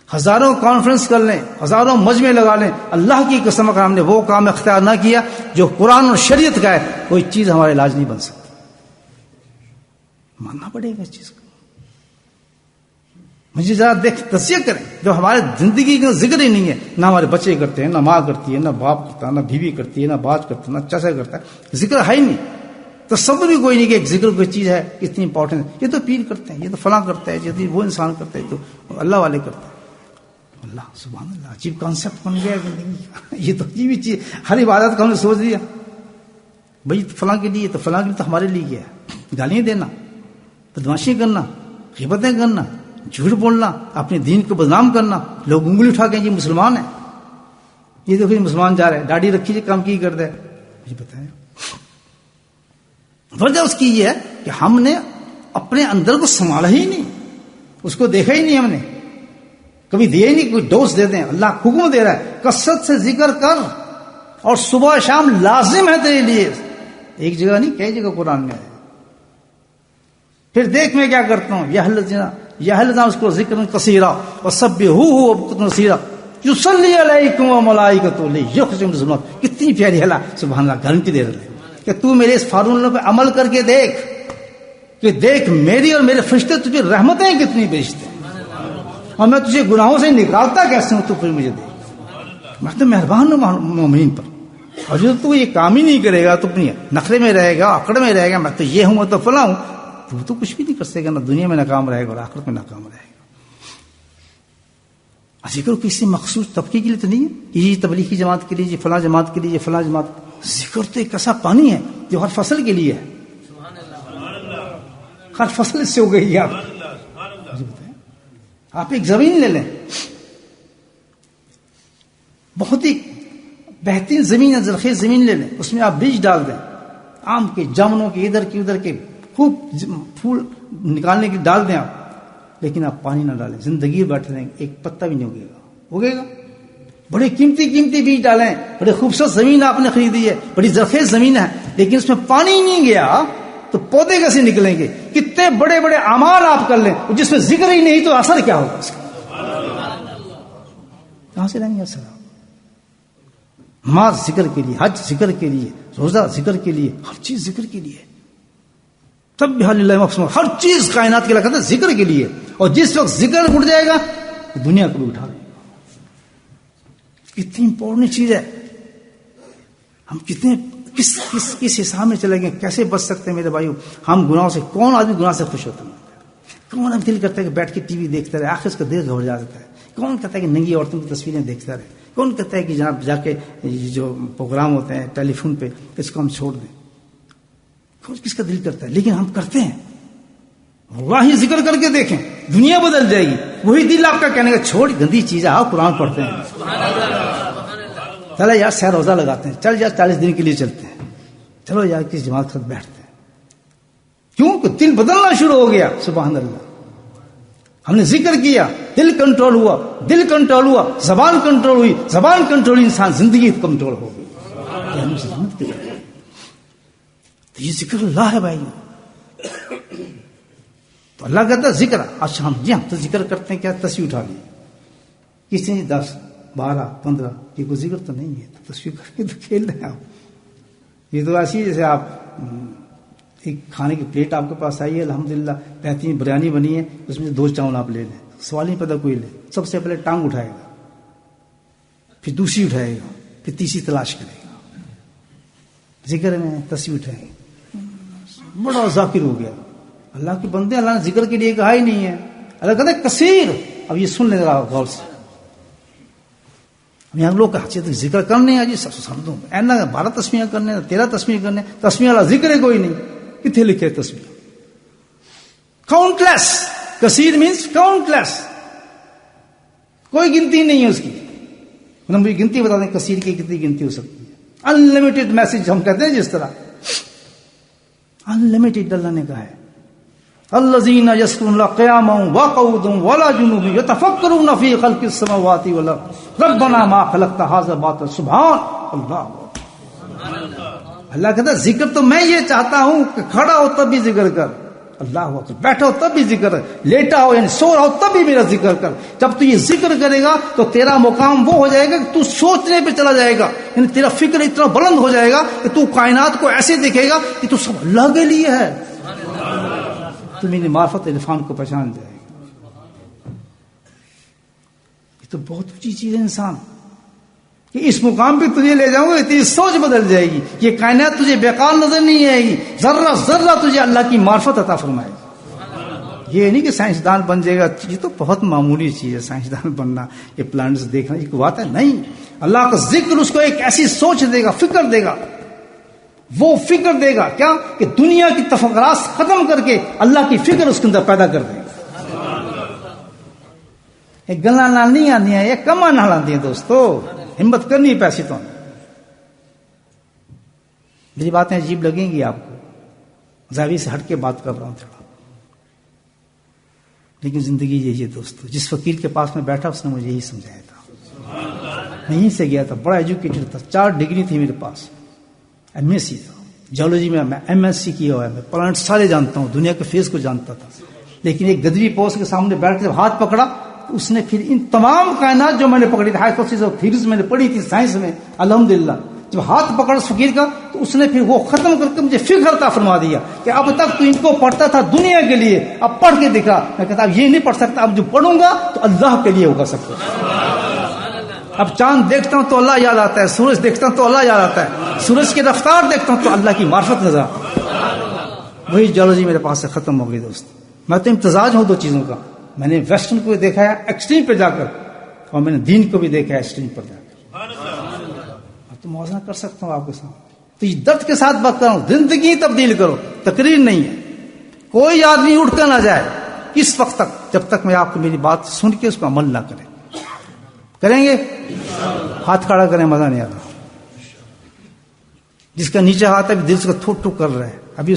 ہزاروں کانفرنس کر لیں، ہزاروں مجمع لگا لیں، اللہ کی قسم اگر ہم نے وہ کام اختیار نہ کیا جو قرآن اور شریعت کا ہے، کوئی چیز ہمارا علاج نہیں بن سکتی. ماننا پڑے گا اس چیز کو. مجھے ذرا تصدیق کریں، جو ہمارے زندگی کا ذکر ہی نہیں ہے، نہ ہمارے بچے کرتے ہیں، نہ ماں کرتی ہے، نہ باپ کرتا ہے، نہ بیوی کرتی ہے، نہ باج کرتا ہے، نہ چچا کرتا ہے، ذکر ہے ہی نہیں. تصور بھی کوئی نہیں کہ ایک ذکر کوئی چیز ہے اتنی امپورٹنٹ. یہ تو پیر کرتے ہیں، یہ تو فلاں کرتا ہے، یہ تو وہ انسان کرتا ہے، تو اللہ والے کرتے ہیں. اللہ سبحان اللہ، عجیب کانسیپٹ بن گیا زندگی کا. یہ تو عجیب ہی چیز، ہر عبادت کو ہم نے سوچ لیا بھائی فلاں کے لیے، تو فلاں کے لیے تو ہمارے لیے کیا ہے؟ گالیاں دینا، بدماشی کرنا، غیبتیں کرنا، جھوٹ بولنا، اپنے دین کو بدنام کرنا. لوگ انگلی اٹھا کے یہ مسلمان ہیں، یہ دیکھو یہ مسلمان جا رہے ہیں، داڑھی رکھی جی کام کی کرتے ہیں. مجھے بتائیں وجہ اس کی یہ ہے کہ ہم نے اپنے اندر کو سنبھالا ہی نہیں، اس کو دیکھا ہی نہیں، ہم نے کبھی دیا ہی نہیں. کوئی ڈوز دے دیں، اللہ حکم دے رہا ہے کثرت سے ذکر کر، اور صبح شام لازم ہے تیرے لیے. ایک جگہ نہیں، کئی جگہ قرآن میں ہے. پھر دیکھ میں کیا کرتا ہوں، یا الذین اس کو ذکر کثیرا وسبحوہ بکرۃ وأصیلا یصلی علیکم وملائکۃ لیحفظکم. کتنی پیاری ہے، سبحان اللہ گارنٹی دے رہے ہیں کہ تو میرے اس فارمولے پہ عمل کر کے دیکھ، کہ دیکھ میری اور میرے فرشتے تجھے رحمتیں کتنی بیچتے ہیں، اور میں تجھے گناہوں سے نکالتا کیسے ہوں. تو پھر مجھے دیکھ، میں تو مہربان ہوں مومنین پر. اور جو تو یہ کام ہی نہیں کرے گا، تو اپنی نخرے میں رہے گا، اکڑ میں رہے گا، میں تو یہ ہوں، میں تو فلاں ہوں، تو کچھ بھی نہیں کر سکے گا، نہ دنیا میں ناکام رہے گا اور آخرت میں ناکام رہے گا. ذکر کسی مخصوص طبقے کے لیے تو نہیں ہے، یہ تبلیغی جماعت کے لیے، یہ فلاں جماعت کے لیے، یہ فلاں جماعت. ذکر تو ایک ایسا پانی ہے جو ہر فصل کے لیے ہے. ہر فصل سے ہو گئی. آپ ایک زمین لے لیں، بہت ہی بہترین زمین ہے، زرخیز زمین لے لیں، اس میں آپ بیج ڈال دیں، آم کے، جامنوں کے، ادھر کے ادھر کے خوب پھول نکالنے کے ڈال دیں آپ، لیکن آپ پانی نہ ڈالیں، زندگی بیٹھے رہیں، ایک پتا بھی نہیں اگے گا. اگے گا؟ بڑے قیمتی بیج ڈالیں، بڑے خوبصورت زمین آپ نے خریدی ہے، بڑی زرخیز زمین ہے، لیکن اس میں پانی ہی نہیں گیا تو پودے کیسے نکلیں گے؟ کتنے بڑے بڑے اعمال آپ کر لیں، جس میں ذکر ہی نہیں تو اثر کیا ہوگا اس کا؟ کہاں سے لیں گے اثر؟ نماز ذکر کے لیے، حج ذکر کے لیے، روزہ ذکر کے لیے، ہر چیز ذکر کے لیے. سبح للہ مقسم، ہر چیز کائنات کے لیے کہتے ہیں ذکر کے لیے. اور جس وقت ذکر اٹھ جائے گا دنیا کو بھی اٹھا لے گا. کتنی امپورٹنٹ چیز ہے. ہم کتنے کس حساب میں چلیں گے، کیسے بچ سکتے ہیں میرے بھائیو؟ ہم گناہوں سے، کون آدمی گناہ سے خوش ہوتا ہے؟ کون اب دل کرتا ہے کہ بیٹھ کے ٹی وی دیکھتا رہے، آخر اس کا دل گھبرا جاتا ہے؟ کون کہتا ہے کہ ننگی عورتوں کی تصویریں دیکھتا رہے؟ کون کہتا ہے کہ جناب جا کے جو پروگرام ہوتے ہیں ٹیلی فون پہ اس کو ہم چھوڑ دیں؟ کس کا دل کرتا ہے؟ لیکن ہم کرتے ہیں. واللہ ذکر کر کے دیکھیں، دنیا بدل جائے گی. وہی دل آپ کا کہنے کا چھوڑ گندی چیز ہے، آؤ قرآن پڑھتے ہیں، چلو یار سیر روزہ لگاتے ہیں، چل یار 40 دن کے لیے چلتے ہیں، چلو یار کس جماعت کے ساتھ بیٹھتے ہیں. کیوں کہ دل بدلنا شروع ہو گیا. سبحان اللہ، ہم نے ذکر کیا، دل کنٹرول ہوا، دل کنٹرول ہوا، زبان کنٹرول ہوئی، زبان کنٹرول، انسان زندگی کنٹرول ہو گئی. تو یہ ذکر اللہ ہے بھائی. تو اللہ کہتا ہے ذکر. اچھا ہم تو ذکر کرتے ہیں، کیا تصویر اٹھا لی کسی نے 10 12 15، یہ کوئی ذکر تو نہیں ہے. تو تصویر کر کے تو کھیل رہے ہیں آپ. یہ تو ایسی جیسے آپ ایک کھانے کی پلیٹ آپ کے پاس آئی ہے، الحمدللہ بہترین بریانی بنی ہے، اس میں 2 چاول آپ لے لیں، سوال نہیں پتا کوئی لے. سب سے پہلے ٹانگ اٹھائے گا، پھر دوسری اٹھائے گا، پھر تیسری تلاش کرے گا. ذکر میں تصویر اٹھائے گا، بڑا ذاکر ہو گیا. اللہ کے بندے، اللہ نے ذکر کے لیے کہا ہی نہیں ہے. اللہ کہتا ہے کثیر. اب یہ سن لے رہا غور سے. یہاں لوگ کہتے ہیں ذکر کرنے ہیں جی، سمجھو اینا 12 تسمیاں کرنے، 13 تسمیاں کرنے، تسمیہ والا ذکر ہے کوئی نہیں. کتنے لکھے تسمیہ؟ کاؤنٹ لیس. کثیر مینس کاؤنٹ لیس. کوئی گنتی نہیں ہے اس کی. مجھے گنتی بتا دیں کثیر کی کتنی گنتی ہو سکتی ہے. انلمیٹڈ میسج ہم کہتے ہیں جس طرح, انلمیٹڈ اللہ نے کہا ہے. الذین یذکرون اللہ قیاما وقعودا وعلی جنوبہم یتفکرون فی خلق السماوات والارض ربنا ما خلقت ھذا باطلا سبحان اللہ. اللہ کہتا ہے ذکر تو میں یہ چاہتا ہوں کہ کھڑا ہو تب بھی ذکر کر, اللہ اکبر, بیٹھا ہو تب بھی ذکر کر, لیٹا ہو یعنی سو رہا ہو تب بھی میرا ذکر کر. جب تو یہ ذکر کرے گا تو تیرا مقام وہ ہو جائے گا کہ تو سوچنے پہ چلا جائے گا, یعنی تیرا فکر اتنا بلند ہو جائے گا کہ تو کائنات کو ایسے دیکھے گا کہ تو سب اللہ کے لیے ہے. تو میری معرفت عرفان کو پہچان جائے گا. یہ تو بہت اونچی چیز ہے انسان کہ اس مقام پہ تجھے لے جاؤں گا, تیری سوچ بدل جائے گی. یہ کائنات تجھے بیکار نظر نہیں آئے گی, ذرہ ذرہ تجھے اللہ کی معرفت عطا فرمائے گی. یہ نہیں کہ سائنسدان بن جائے گا, یہ تو بہت معمولی چیز ہے سائنسدان بننا, یہ پلانٹس دیکھنا, یہ بات ہے نہیں. اللہ کا ذکر اس کو ایک ایسی سوچ دے گا, فکر دے گا. وہ فکر دے گا کیا کہ دنیا کی تفکرات ختم کر کے اللہ کی فکر اس کے اندر پیدا کر دے گا. یہ گلا نال نہیں آتی ہیں, یہ کما نال آتی ہیں دوستو. ہمت کرنی ہے پیسے تو. میری باتیں عجیب لگیں گی آپ کو, زاویے سے ہٹ کے بات کر رہا ہوں تھوڑا, لیکن زندگی یہی ہے دوستو. جس وکیل کے پاس میں بیٹھا اس نے مجھے یہی سمجھایا تھا. میں یہیں سے گیا تھا, بڑا ایجوکیٹڈ تھا, 4 ڈگری تھی میرے پاس, ایم ایس سی تھا جیولوجی میں ایم ایس سی کیا ہوا ہے, میں پلانٹ سارے جانتا ہوں, دنیا کے فیس کو جانتا تھا. لیکن ایک گدری پوسٹ کے سامنے بیٹھ کے ہاتھ پکڑا تو اس نے پھر ان تمام کائنات جو میں نے پکڑی تھی, ہائپوتھیسس اور تھیوریز میں نے پڑھی تھی سائنس میں, الحمدللہ جب ہاتھ پکڑا فقیر کا تو اس نے پھر وہ ختم کر کے مجھے فکر عطا فرما دیا کہ اب تک تو ان کو پڑھتا تھا دنیا کے لیے, اب پڑھ کے دکھا. میں کہتا اب یہ نہیں پڑھ سکتا, اب جو پڑھوں گا تو اللہ کے لیے ہوگا سب کچھ. اب چاند دیکھتا ہوں تو اللہ یاد آتا ہے, سورج دیکھتا ہوں تو اللہ یاد آتا ہے, سورج کی رفتار دیکھتا ہوں تو اللہ کی معرفت نظر آتی ہے. وہی جیولوجی میرے پاس سے ختم ہو گئی دوست. میں تو امتزاج ہوں 2 چیزوں کا. میں نے ویسٹرن کو بھی دیکھا ہے ایکسٹریم پہ جا کر, اور میں نے دین کو بھی دیکھا ہے ایکسٹریم پر جا کر. اب تو موازنہ کر سکتا ہوں آپ کے ساتھ. تو یہ درد کے ساتھ بات کر رہا ہوں, زندگی تبدیل کرو, تقریر نہیں ہے. کوئی آدمی اٹھ کر نہ جائے اس وقت تک جب تک میں آپ کو میری بات سن کے اس کو عمل نہ کرے. کریں گے؟ ہاتھ کھڑا کریں, مزہ نہیں آ رہا. جس کا نیچے ہاتھ ہے دل سے تھوک ٹھوک کر رہا ہے, ابھی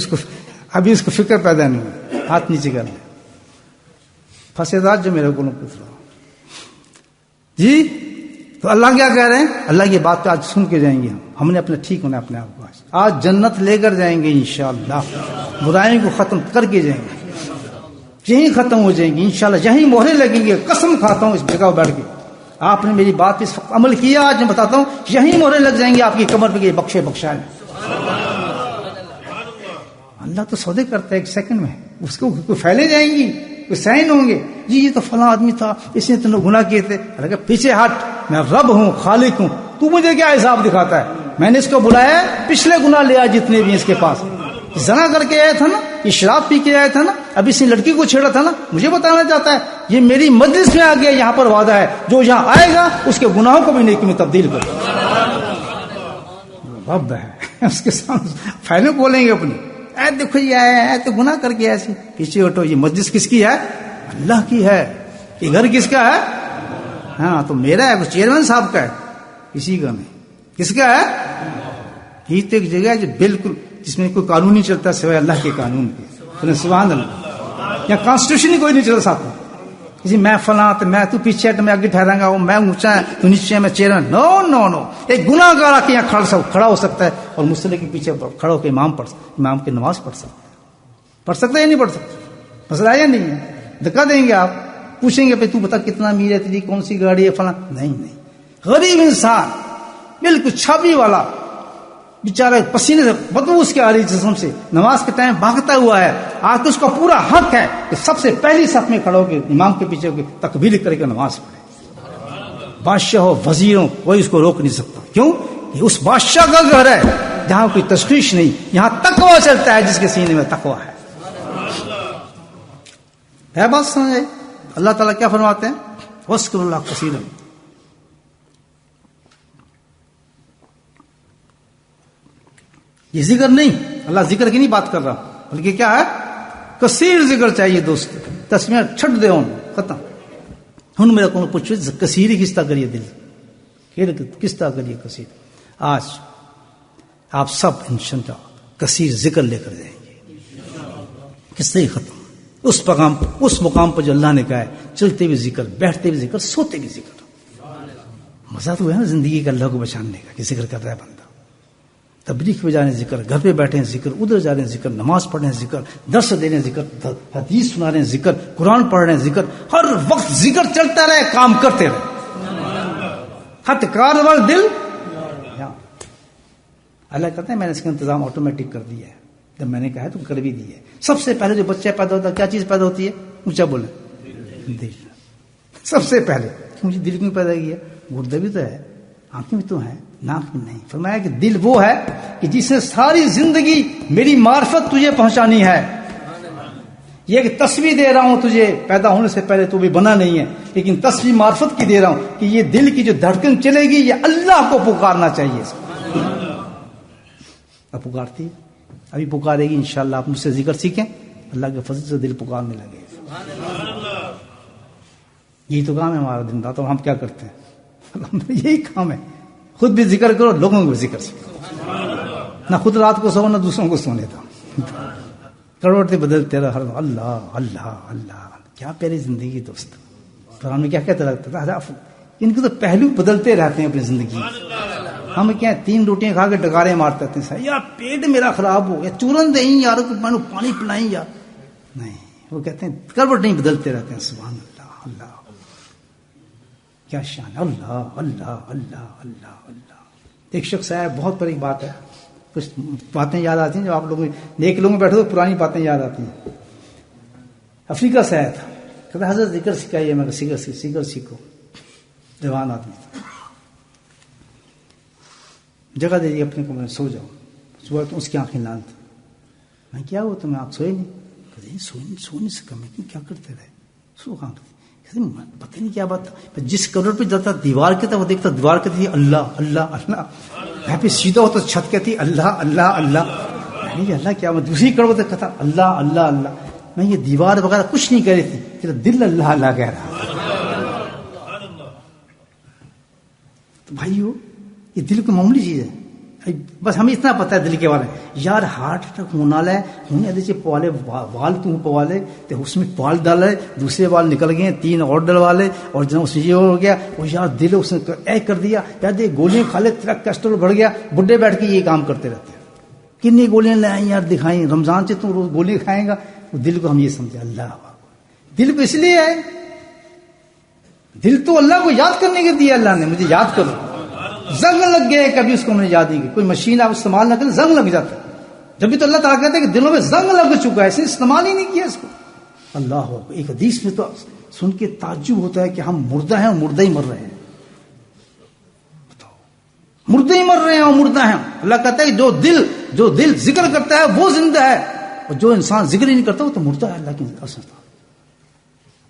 اس کو فکر پیدا نہیں ہوا, ہاتھ نیچے کر لیں. فسادات جو میرے کو پوچھ رہا جی, تو اللہ کیا کہہ رہے ہیں؟ اللہ کی بات آج سن کے جائیں گے. ہم نے اپنے ٹھیک ہونا اپنے آپ کو آج جنت لے کر جائیں گے انشاءاللہ. برائیوں کو ختم کر کے جائیں گے, یہیں ختم ہو جائیں گے انشاءاللہ, یہیں مہرے لگیں گے. قسم کھاتا ہوں اس جگہ بیٹھ کے, آپ نے میری بات پہ عمل کیا, آج میں بتاتا ہوں یہیں مہرے لگ جائیں گے آپ کی کمر پہ, بخشے بخشائے. اللہ تو سودے کرتا ہے 1 سیکنڈ میں, اس کو پھیلے جائیں گی, کوئی سائن ہوں گے جی یہ تو فلاں آدمی تھا, اس نے تو گناہ کیے تھے. اللہ پیچھے ہٹ, میں رب ہوں, خالق ہوں, تو مجھے کیا حساب دکھاتا ہے؟ میں نے اس کو بلایا, پچھلے گناہ لے آیا جتنے بھی اس کے پاس. زنا کر کے آیا تھا نا, یہ شراب پی کے آیا تھا نا, اب اس نے لڑکی کو چھیڑا تھا نا, مجھے بتانا چاہتا ہے یہ میری مجلس میں آ گیا, یہاں پر وعدہ ہے جو یہاں آئے گا اس کے گناہوں کو بھی نیکی میں تبدیل کرے. رب ہے, اس کے سامنے پھیلے بولیں گے اپنی, اے دیکھو یہ آیا ہے تو گناہ کر کے ایسی. پیچھے ہٹو, یہ مجلس کس کی ہے؟ اللہ کی ہے. یہ گھر کس کا ہے؟ ہاں تو میرا ہے, چیئرمین صاحب کا ہے, کسی کا نہیں. کس کا ہے؟ یہ تو ایک جگہ ہے جو بالکل جس میں کوئی قانون نہیں چلتا سوائے اللہ کے قانون کے. سبحان اللہ. یا کانسٹیٹیوشن ہی کوئی نہیں چلتا ساتھ میں. کسی میں فلاں تو میں تو پیچھے تو میں آگے ٹھہراں گا, وہ میں اونچا ہے تو نیچے ہے, میں چیئرمین. نو نو نو, ایک گناہ گار آ کے یہاں کھڑا ہو سکتا ہے اور مصلی کے پیچھے کھڑا ہو کے امام کی نماز پڑھ سکتا ہے یا نہیں پڑھ سکتا؟ مسئلہ ہے یا نہیں ہے؟ دھکا دیں گے آپ, پوچھیں گے تو بتا کتنا امیر ہے تیری, کون سی گاڑی ہے, فلاں. نہیں, غریب انسان بالکل چھابی والا بیچارہ, پسینے سے بدبو اس کے آ رہی جسم سے, نماز کے ٹائم بھاگتا ہوا ہے, آج تو اس کا پورا حق ہے کہ سب سے پہلی صف میں کھڑا ہو کے امام کے پیچھے ہو کے تکبیر کرے کے نماز پڑھے. بادشاہ ہو, وزیر ہو, کوئی اس کو روک نہیں سکتا. کیوں؟ یہ اس بادشاہ کا گھر ہے جہاں کوئی تشخیص نہیں, یہاں تقویٰ چلتا ہے جس کے سینے میں تقویٰ ہے. بات سمجھے؟ اللہ تعالیٰ کیا فرماتے ہیں؟ وَاذْكُرُوا اللَّهَ كَثِيرًا. یہ ذکر نہیں, اللہ ذکر کی نہیں بات کر رہا, بلکہ کیا ہے؟ کثیر ذکر چاہیے دوست. تسمیہ چھٹ دے ختم. ہوں میرا کو پوچھو کثیر کس طرح کریے دل کس طرح کریے کثیر. آج آپ سب انشاءاللہ کثیر ذکر لے کر جائیں گے. کس طرح ختم اس مقام پر جو اللہ نے کہا ہے چلتے بھی ذکر, بیٹھتے بھی ذکر, سوتے بھی ذکر. مزہ تو ہے نا زندگی کا اللہ کو بچانے کا کہ ذکر کر رہا ہے بندہ. تبلیغ پہ جا رہے ہیں ذکر, گھر پہ بیٹھے ہیں ذکر, ادھر جا رہے ہیں ذکر, نماز پڑھ رہے ہیں ذکر, درس دے رہے ہیں ذکر, حدیث سنا رہے ہیں ذکر, قرآن پڑھ رہے ہیں ذکر. ہر وقت ذکر چلتا رہے, کام کرتے رہے. خط کار وال دل. اللہ کہتے ہیں میں نے اس کا انتظام آٹومیٹک کر دیا ہے. جب میں نے کہا ہے تو کر بھی دی ہے. سب سے پہلے جو بچہ پیدا ہوتا ہے کیا چیز پیدا ہوتی ہے؟ اونچا بولے دل. سب سے پہلے مجھے دل کیوں پیدا کیا؟ گردے بھی تو ہے, آنکھیں بھی تو ہیں, ناک بھی نہیں. فرمایا کہ دل وہ ہے کہ جس نے ساری زندگی میری معرفت تجھے پہنچانی ہے. یہ کہ تصویر دے رہا ہوں تجھے پیدا ہونے سے پہلے تو بھی بنا نہیں ہے, لیکن تصویر معرفت کی دے رہا ہوں کہ یہ دل کی جو دھڑکن چلے گی یہ اللہ کو پکارنا چاہیے. اب پکارتی ہے, ابھی پکارے گی انشاءاللہ. آپ مجھ سے ذکر سیکھیں, اللہ کے فضل سے دل پکارنے لگے. یہی تو کام ہے ہمارا دن رات. اور ہم کیا کرتے ہیں؟ یہی کام ہے. خود بھی ذکر کرو, لوگوں کو بھی ذکر سیکھو. نہ خود رات کو سو نہ دوسروں کو سونے دو. کروڑتے بدلتے رہو ہر اللہ اللہ اللہ. کیا پیاری زندگی دوست. قرآن میں کیا کہتا رہتا تھا, ان کے تو پہلو بدلتے رہتے ہیں اپنی زندگی. ہم کیا 3 روٹیاں کھا کے ڈکارے مارتے ہیں, یار پیٹ میرا خراب ہو, یا چورن دیں یار, پانی پلائیں یار. نہیں, وہ کہتے ہیں کروٹ نہیں, بدلتے رہتے ہیں. سبحان اللہ اللہ, کیا شان. اللہ اللہ اللہ اللہ اللہ. ایک شخص ہے, بہت بڑی بات ہے, کچھ باتیں یاد آتی ہیں جب آپ لوگ نیک لوگ میں بیٹھے تو پرانی باتیں یاد آتی ہیں. افریقہ سے آیا تھا, کہتا حضرت ذکر سکھائیے. میں ذکر سیکھو. جوان آدمی تھا, جگہ دے دی اپنے کمرے میں, سو جاؤ. صبح تو اس کی آنکھیں لال تھی. میں کیا ہوا تمہیں, آپ سوئے نہیں؟ کہتے سو نہیں سکا میں, کیا کرتے رہے, سو کہاں کرتے. پتہ نہیں کیا بات تھا. جس کروڑ پہ جاتا دیوار کے تھا, وہ دیکھتا دیوار کہتی اللہ اللہ اللہ. یہاں پہ سیدھا ہوتا چھت کہتی اللہ اللہ اللہ. نہیں اللہ کیا, میں دوسری کروڑ پہ کہتا اللہ اللہ اللہ. میں یہ دیوار وغیرہ کچھ نہیں کہہ رہی تھی, تیرا دل اللہ اللہ کہہ رہا. تو بھائیو یہ دل کو معمولی چیز ہے. بس ہمیں اتنا پتا ہے دل کے بارے میں, یار ہارٹ اٹیک ہونے والا ہے, ہونے دیجیے پوالے وال تو پوالے تو اس میں پال ڈالے, دوسرے وال نکل گئے, 3 اور ڈلوالے, اور جب اس یہ ہو گیا وہ یار دل اس نے ایک کر دیا, یار دے گولیاں کھا لے, تیرا کیسٹرول بڑھ گیا. بڈھے بیٹھ کے یہ کام کرتے رہتے ہیں, کتنی گولیاں لائیں یار دکھائیں, رمضان سے تو روز گولی کھائیں گا. دل کو ہم یہ سمجھے اللہ, دل کو اس لیے ہے, دل تو اللہ کو یاد کرنے کے دیا اللہ نے, مجھے یاد کرو. زنگ لگ گئے کبھی اس کو ہم نے یاد نہیں کی. کوئی مشین آپ استعمال نہ کریں زنگ لگ جاتا ہے. جب بھی تو اللہ تعالیٰ کہتے ہیں کہ دلوں میں زنگ لگ چکا ہے, اس نے استعمال ہی نہیں کیا اس کو. اللہ ہو, ایک حدیث میں تو سن کے تعجب ہوتا ہے کہ ہم مردہ ہیں اور مردہ ہی مر رہے ہیں. بتاؤ, مردہ ہی مر رہے ہیں اور مردہ ہیں. اللہ کہتا ہے جو دل ذکر کرتا ہے وہ زندہ ہے, اور جو انسان ذکر ہی نہیں کرتا وہ تو مردہ ہے. اللہ کی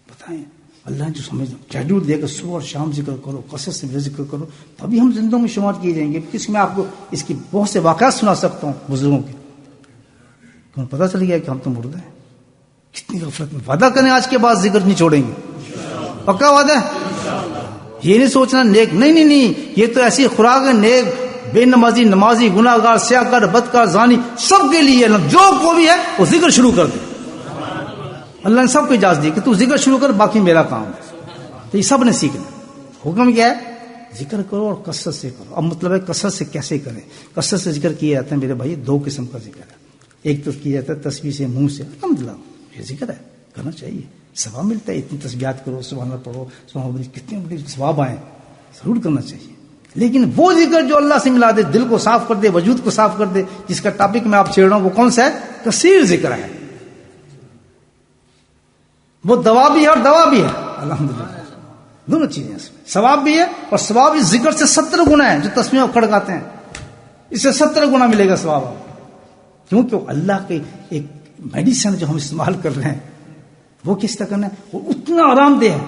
بتائیں, اللہ نے جو سمجھ شیڈول دے کر صبح اور شام ذکر کرو, قصص سے ذکر کرو, تبھی ہم زندوں میں شمار کیے جائیں گے. اس میں آپ کو اس کی بہت سے واقعات سنا سکتا ہوں بزرگوں کے, پتہ چل گیا کہ ہم تو مردہ ہیں. کتنی غفلت میں. وعدہ کریں آج کے بعد ذکر نہیں چھوڑیں گے, پکا وعدہ ہے. یہ نہیں سوچنا نیک نہیں, یہ تو ایسی خوراک ہے. نیک بے نمازی, نمازی, گناہ گار, سیاکار, بدکار, زانی, سب کے لیے جو کوئی بھی ہے وہ ذکر شروع کر دے. اللہ نے سب کو اجازت دی کہ تو ذکر شروع کر, باقی میرا کام ہے. تو یہ سب نے سیکھنا. حکم کیا ہے؟ ذکر کرو اور کثرت سے کرو. اب مطلب ہے کثرت سے کیسے کریں. کثرت سے ذکر کیا جاتا ہے میرے بھائی, 2 قسم کا ذکر ہے. ایک تو کیا جاتا ہے تسبیح سے, منہ سے. الحمدللہ یہ ذکر ہے, کرنا چاہیے, ثواب ملتا ہے. اتنی تسبیحات کرو, سبحان اللہ پڑھو, سبحان اللہ, کتنے بڑے ثواب آئے, ضرور کرنا چاہیے. لیکن وہ ذکر جو اللہ سے ملا دے, دل کو صاف کر دے, وجود کو صاف کر دے, جس کا ٹاپک میں آپ چھیڑ رہا ہوں, وہ کون سا ہے؟ کثیر ذکر ہے. وہ دوا بھی ہے اور دوا بھی ہے. الحمدللہ دونوں چیزیں اس میں. ثواب بھی ہے, اور ثواب اس ذکر سے 70 گنا ہے. جو تسبیح کھڑکاتے ہیں اس سے 70 گنا ملے گا ثواب. کیونکہ اللہ کے ایک میڈیسن جو ہم استعمال کر رہے ہیں وہ کس طرح کرنا ہے, وہ اتنا آرام دہ ہے.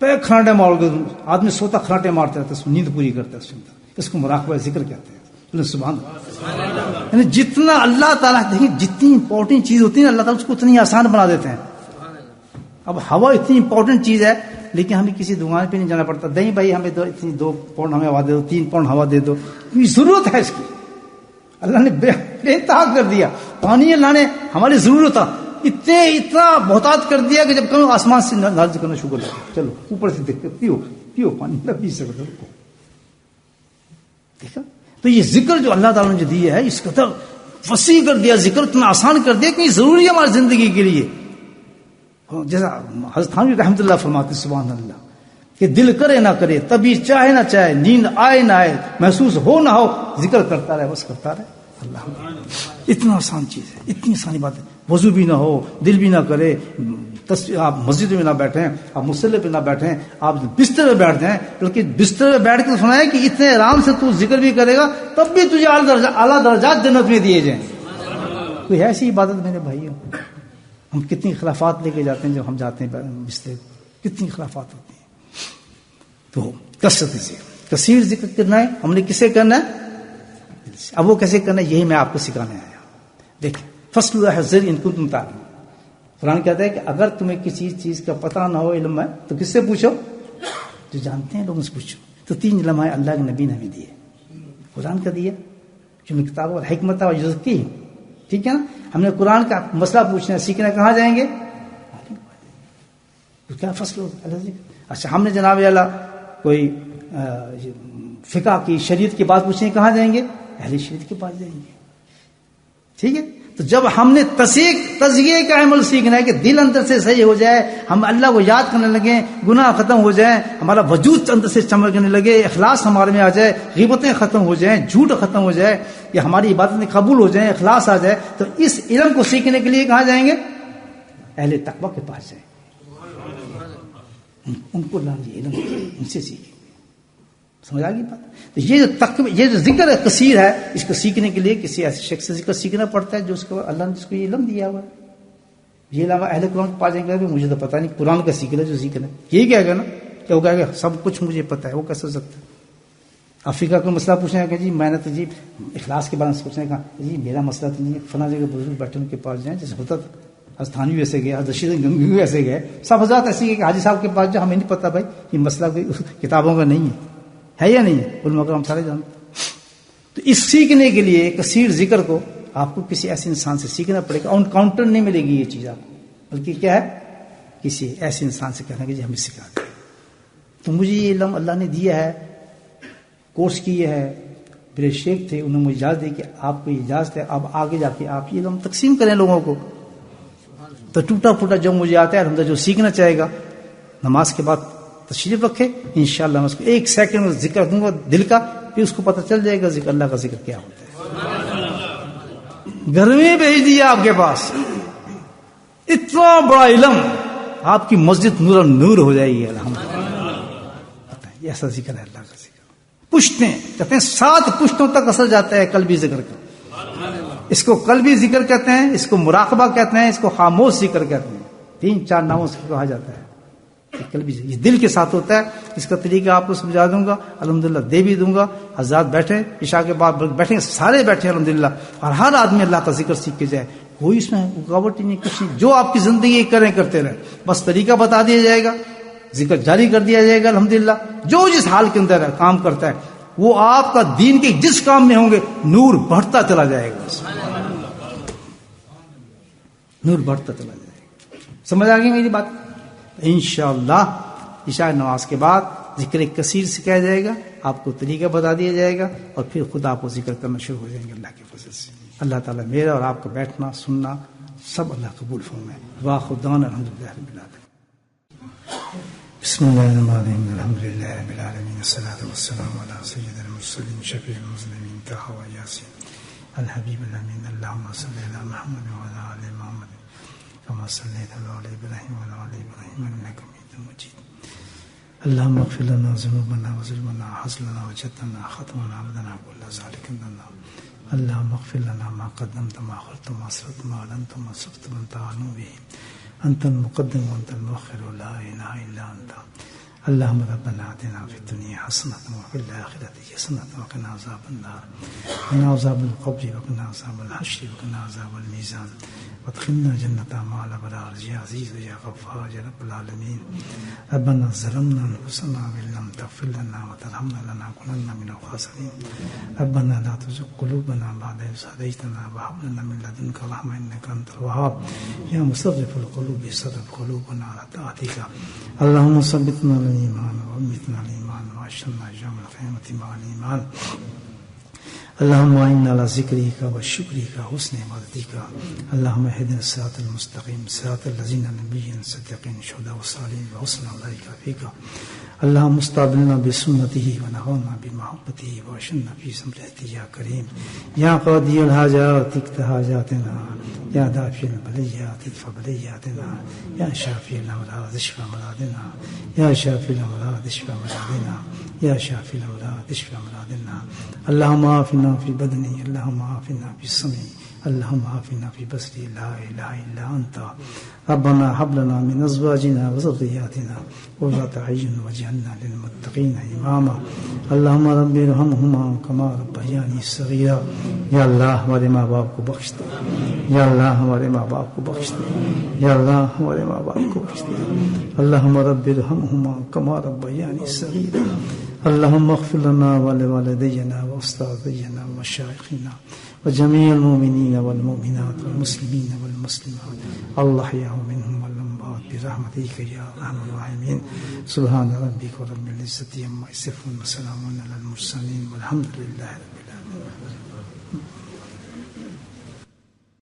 پہ کھراٹے مار گئے, آدمی سوتا کھراٹے مارتے رہتا ہے, نیند پوری کرتا ہے. اس کو مراقبہ ذکر کہتے ہیں. سبحان اللہ. یعنی جتنا اللہ تعالیٰ, دیکھیں جتنی امپورٹنٹ چیز ہوتی ہے نا اللہ تعالیٰ اس کو اتنی آسان بنا دیتے ہیں. اب ہوا اتنی امپورٹنٹ چیز ہے، لیکن ہمیں کسی دکان پہ نہیں جانا پڑتا، نہیں بھائی ہمیں 2 پاؤنڈ ہمیں ہوا دے دو، 3 پاؤنڈ ہوا دے دو، ضرورت ہے اس کی. اللہ نے بے انتہا کر دیا. پانی اللہ نے ہماری ضرورت تھا اتنا محتاط کر دیا کہ جب کہوں آسمان سے نازل کرنا شروع کر دیا، چلو اوپر سے دیکھ پیو پانی نہ پی سکتے کو. دیکھا تو یہ ذکر جو اللہ تعالیٰ نے جو دیا ہے، اس قدر وسیع کر دیا، ذکر اتنا آسان کر دیا کہ یہ ضروری ہے ہماری زندگی کے لیے. جیسا حضرت تھانوی رحمۃ اللہ فرماتے سبحان اللہ کہ دل کرے نہ کرے، طبیعت چاہے نہ چاہے، نیند آئے نہ آئے، محسوس ہو نہ ہو، ذکر کرتا رہے، بس کرتا رہے. اللہ اتنا آسان چیز ہے، اتنی آسانی بات ہے. وضو بھی نہ ہو، دل بھی نہ کرے، آپ مسجد میں نہ بیٹھیں، آپ مصلی پہ نہ بیٹھیں، آپ بستر پہ بیٹھ جائیں، بلکہ بستر پہ بیٹھ کے سنا ہے کہ اتنے آرام سے تو ذکر بھی کرے گا تب بھی تجھے اعلیٰ درجات جنت میں دیے جائیں. کوئی ایسی عبادت میرے بھائیوں، ہم کتنی خلافات لے کے جاتے ہیں جب ہم جاتے ہیں بستر، کتنی خلافات ہوتی ہیں. تو کثرت سے کثیر ذکر کرنا ہے. ہم نے کسے کرنا ہے؟ اب وہ کیسے کرنا ہے یہی میں آپ کو سکھانے آیا. دیکھیں فصل حضر ان کنتم تعلمون، قرآن کہتا ہے کہ اگر تمہیں کسی چیز کا پتہ نہ ہو، علم ہے، تو کس سے پوچھو؟ جو جانتے ہیں لوگوں سے پوچھو. تو 3 علم ہے اللہ کے نبی نے ہمیں دیے، قرآن کا دیا جو کتاب اور حکمت اور یزکی ہے. ٹھیک ہے نا. ہم نے قرآن کا مسئلہ پوچھنا سیکھنا کہاں جائیں گے؟ تو کیا فصل ہو اللہ. اچھا ہم نے جناب اللہ کوئی فقہ کی شریعت کی بات پوچھیں کہاں جائیں گے؟ اہل شریعت کے پاس جائیں گے. ٹھیک ہے. تو جب ہم نے تزکیے کا عمل سیکھنا ہے کہ دل اندر سے صحیح ہو جائے، ہم اللہ کو یاد کرنے لگیں، گناہ ختم ہو جائیں، ہمارا وجود اندر سے چمکنے لگے، اخلاص ہمارے میں آ جائے، غیبتیں ختم ہو جائیں، جھوٹ ختم ہو جائے، یا ہماری عبادتیں قبول ہو جائیں، اخلاص آ جائے، تو اس علم کو سیکھنے کے لیے کہاں جائیں گے؟ اہل تقویٰ کے پاس جائیں. ان کو لائیے علم، ان سے سیکھیں. سمجھ آ گئی بات؟ تو یہ جو ذکر ہے کثیر ہے، اس کو سیکھنے کے لیے کسی ایسے شخص سے ذکر سیکھنا پڑتا ہے جو اس کو اللہ نے جس کو یہ علم دیا ہوا ہے. یہ علم اہل قرآن کے پاس جائیں گے مجھے تو پتا نہیں، قرآن کا سیکھنا جو سیکھنا ہے یہی کہے گا نا کہ وہ کہے گا سب کچھ مجھے پتا ہے. وہ کیسے ہو سکتا ہے؟ افریقہ کا مسئلہ پوچھنے کہ جی میں نے تو جی اخلاص کے بارے میں سوچنے کا جی میرا مسئلہ تو نہیں ہے، فلاں جگہ بزرگ بیٹھے ان کے پاس جائیں جیسے ہوتا تھا. تھانوی ایسے گئے، رشید گنگوی ایسے گئے، سب حضرات ایسے گئے کہ حاجی صاحب کے پاس جو ہمیں نہیں پتا بھائی یہ مسئلہ کوئی کتابوں کا نہیں ہے یا نہیں ہے، علماء کرام ہم سارے جانتے. تو اس سیکھنے کے لیے کثیر ذکر کو آپ کو کسی ایسے انسان سے سیکھنا پڑے گا. آن کاؤنٹر نہیں ملے گی یہ چیز آپ کو، بلکہ کیا ہے کسی ایسے انسان سے کہنا کہ جی ہمیں سکھا دیں. تو مجھے یہ علم اللہ نے دیا ہے، کورس کیے ہے، میرے شیخ تھے انہوں نے مجھے اجازت دی کہ آپ کو یہ اجازت ہے اب آگے جا کے آپ یہ علم تقسیم کریں لوگوں کو. تو ٹوٹا پھوٹا جو مجھے آتا ہے الحمدللہ جو سیکھنا چاہے گا نماز کے بعد تشریف رکھے، انشاءاللہ میں اس کو 1 سیکنڈ میں ذکر دوں گا دل کا، پھر اس کو پتہ چل جائے گا ذکر اللہ کا ذکر کیا ہوتا ہے. گھر میں بھیج دیا آپ کے پاس اتنا بڑا علم، آپ کی مسجد نور نور ہو جائے گی الحمدللہ. ایسا ذکر ہے اللہ کا ذکر. پشتیں کہتے ہیں 7 پشتوں تک اثر جاتا ہے قلبی ذکر کا. اس کو قلبی ذکر کہتے ہیں، اس کو مراقبہ کہتے ہیں، اس کو خاموش ذکر کہتے ہیں. 3-4 ناموں سے کہا جاتا ہے. قلبی ذکر یہ دل کے ساتھ ہوتا ہے. اس کا طریقہ آپ کو سمجھا دوں گا، الحمدللہ دے بھی دوں گا. حضرات بیٹھے عشاء کے بعد بیٹھیں، سارے بیٹھے الحمدللہ، اور ہر آدمی اللہ کا ذکر سیکھ کے جائے. کوئی اس میں رکاوٹ ہی نہیں، کچھ نہیں. جو آپ کی زندگی کرتے رہے، بس طریقہ بتا دیا جائے گا، ذکر جاری کر دیا جائے گا. الحمدللہ جو جس حال کے اندر ہے کام کرتا ہے، وہ آپ کا دین کے جس کام میں ہوں گے نور بڑھتا چلا جائے گا، نور بڑھتا چلا جائے گا. سمجھ آ گئی میری بات؟ انشاءاللہ عشاء نماز کے بعد ذکر کثیر سکھایا جائے گا، آپ کو طریقہ بتا دیا جائے گا، اور پھر خود آپ کو ذکر کرنا شروع ہو جائیں گے اللہ کے فضل سے. اللہ تعالیٰ میرا اور آپ کا بیٹھنا سننا سب اللہ قبول فرمائے. واخر دعوانا الحمدللہ رب العالمین. بسم اللہ الرحمن الرحیم. الحمدللہ رب العالمین، والصلاة والسلام علی سید المرسلین شفیع المذنبین طہ و یاسین الحبیب الامین. اللہم صلی علی محمد وعلی آل محمد کما صلیت علی آل ابراہیم وعلی آل ابراہیم انک حمید مجید. اللہم اغفر لنا ذنوبنا وظلمنا حزننا وجدنا ختمنا عبدنا كل ذلك عندنا. اللہم اغفر لنا ما قدمت ما اخرت ما اسررت ما اعلنت ما سرت ما انت اعلم به انت المقدم وانت المؤخر لا اله الا انت. اللهم ربنا آتنا في الدنيا حسنة وفي الآخرة حسنة وقنا عذاب النار وقنا عذاب القبر وقنا عذاب الحشر وقنا عذاب الميزان. وادخلنا جنة مع الأبرار يا عزيز يا غفار يا رب العالمين. ربنا ظلمنا أنفسنا وإن لم تغفر لنا وترحمنا لنكونن من الخاسرين. ربنا لا تزغ قلوبنا بعد إذ هديتنا وهب لنا من لدنك رحمة إنك أنت الوهاب. يا مصرف القلوب صرف قلوبنا على طاعتك. اللهم ثبتنا على الإيمان وأمتنا على الإيمان وأشرنا يوم القيامة مع الإيمان. اللهم اعنا على ذكرك وشكرك وحسن عبادتك. اللهم اهدنا الصراط المستقيم صراط الذين نبيين صديقين شهداء وصالحين وحسن اولئك رفيق. اللهم استقبلنا بسنته ونهونا بمحبته واشرنا في زمرته يا كريم. يا قاضي الحاجات اقض حاجاتنا. يا دافع البليات ادفع بلياتنا. يا شافي الامراض اشفى مرادنا. يا شافي الامراض اشفى مرادنا. يا شافي الامراض اشفى مرادنا. اللهم عافنا في بدني. اللهم عافنا في سمعي. اللهم عافنا في بصري. لا اله الا انت. ربنا هب لنا من ازواجنا وذرياتنا قرة اعين واجعلنا للمتقين اماما. اللهم رب ارحمهما كما ربياني صغيرا. یا اللہ ہمارے ماں باپ کو بخش دے. یا اللہ ہمارے ماں باپ کو بخش دے. یا اللہ ہمارے ماں باپ کو بخش دے. اللہم رب ارحمہما کما ربیانی صغیرا. اللہم اغفر لنا ولوالدینا واستاذینا ومشایخنا وجميع المؤمنين والمؤمنات والمسلمين والمسلمات الأحياء منهم والأموات برحمتك يا أرحم الراحمين. سبحان ربك رب العزة عما يصفون وسلام على المرسلين والحمد لله رب العالمين.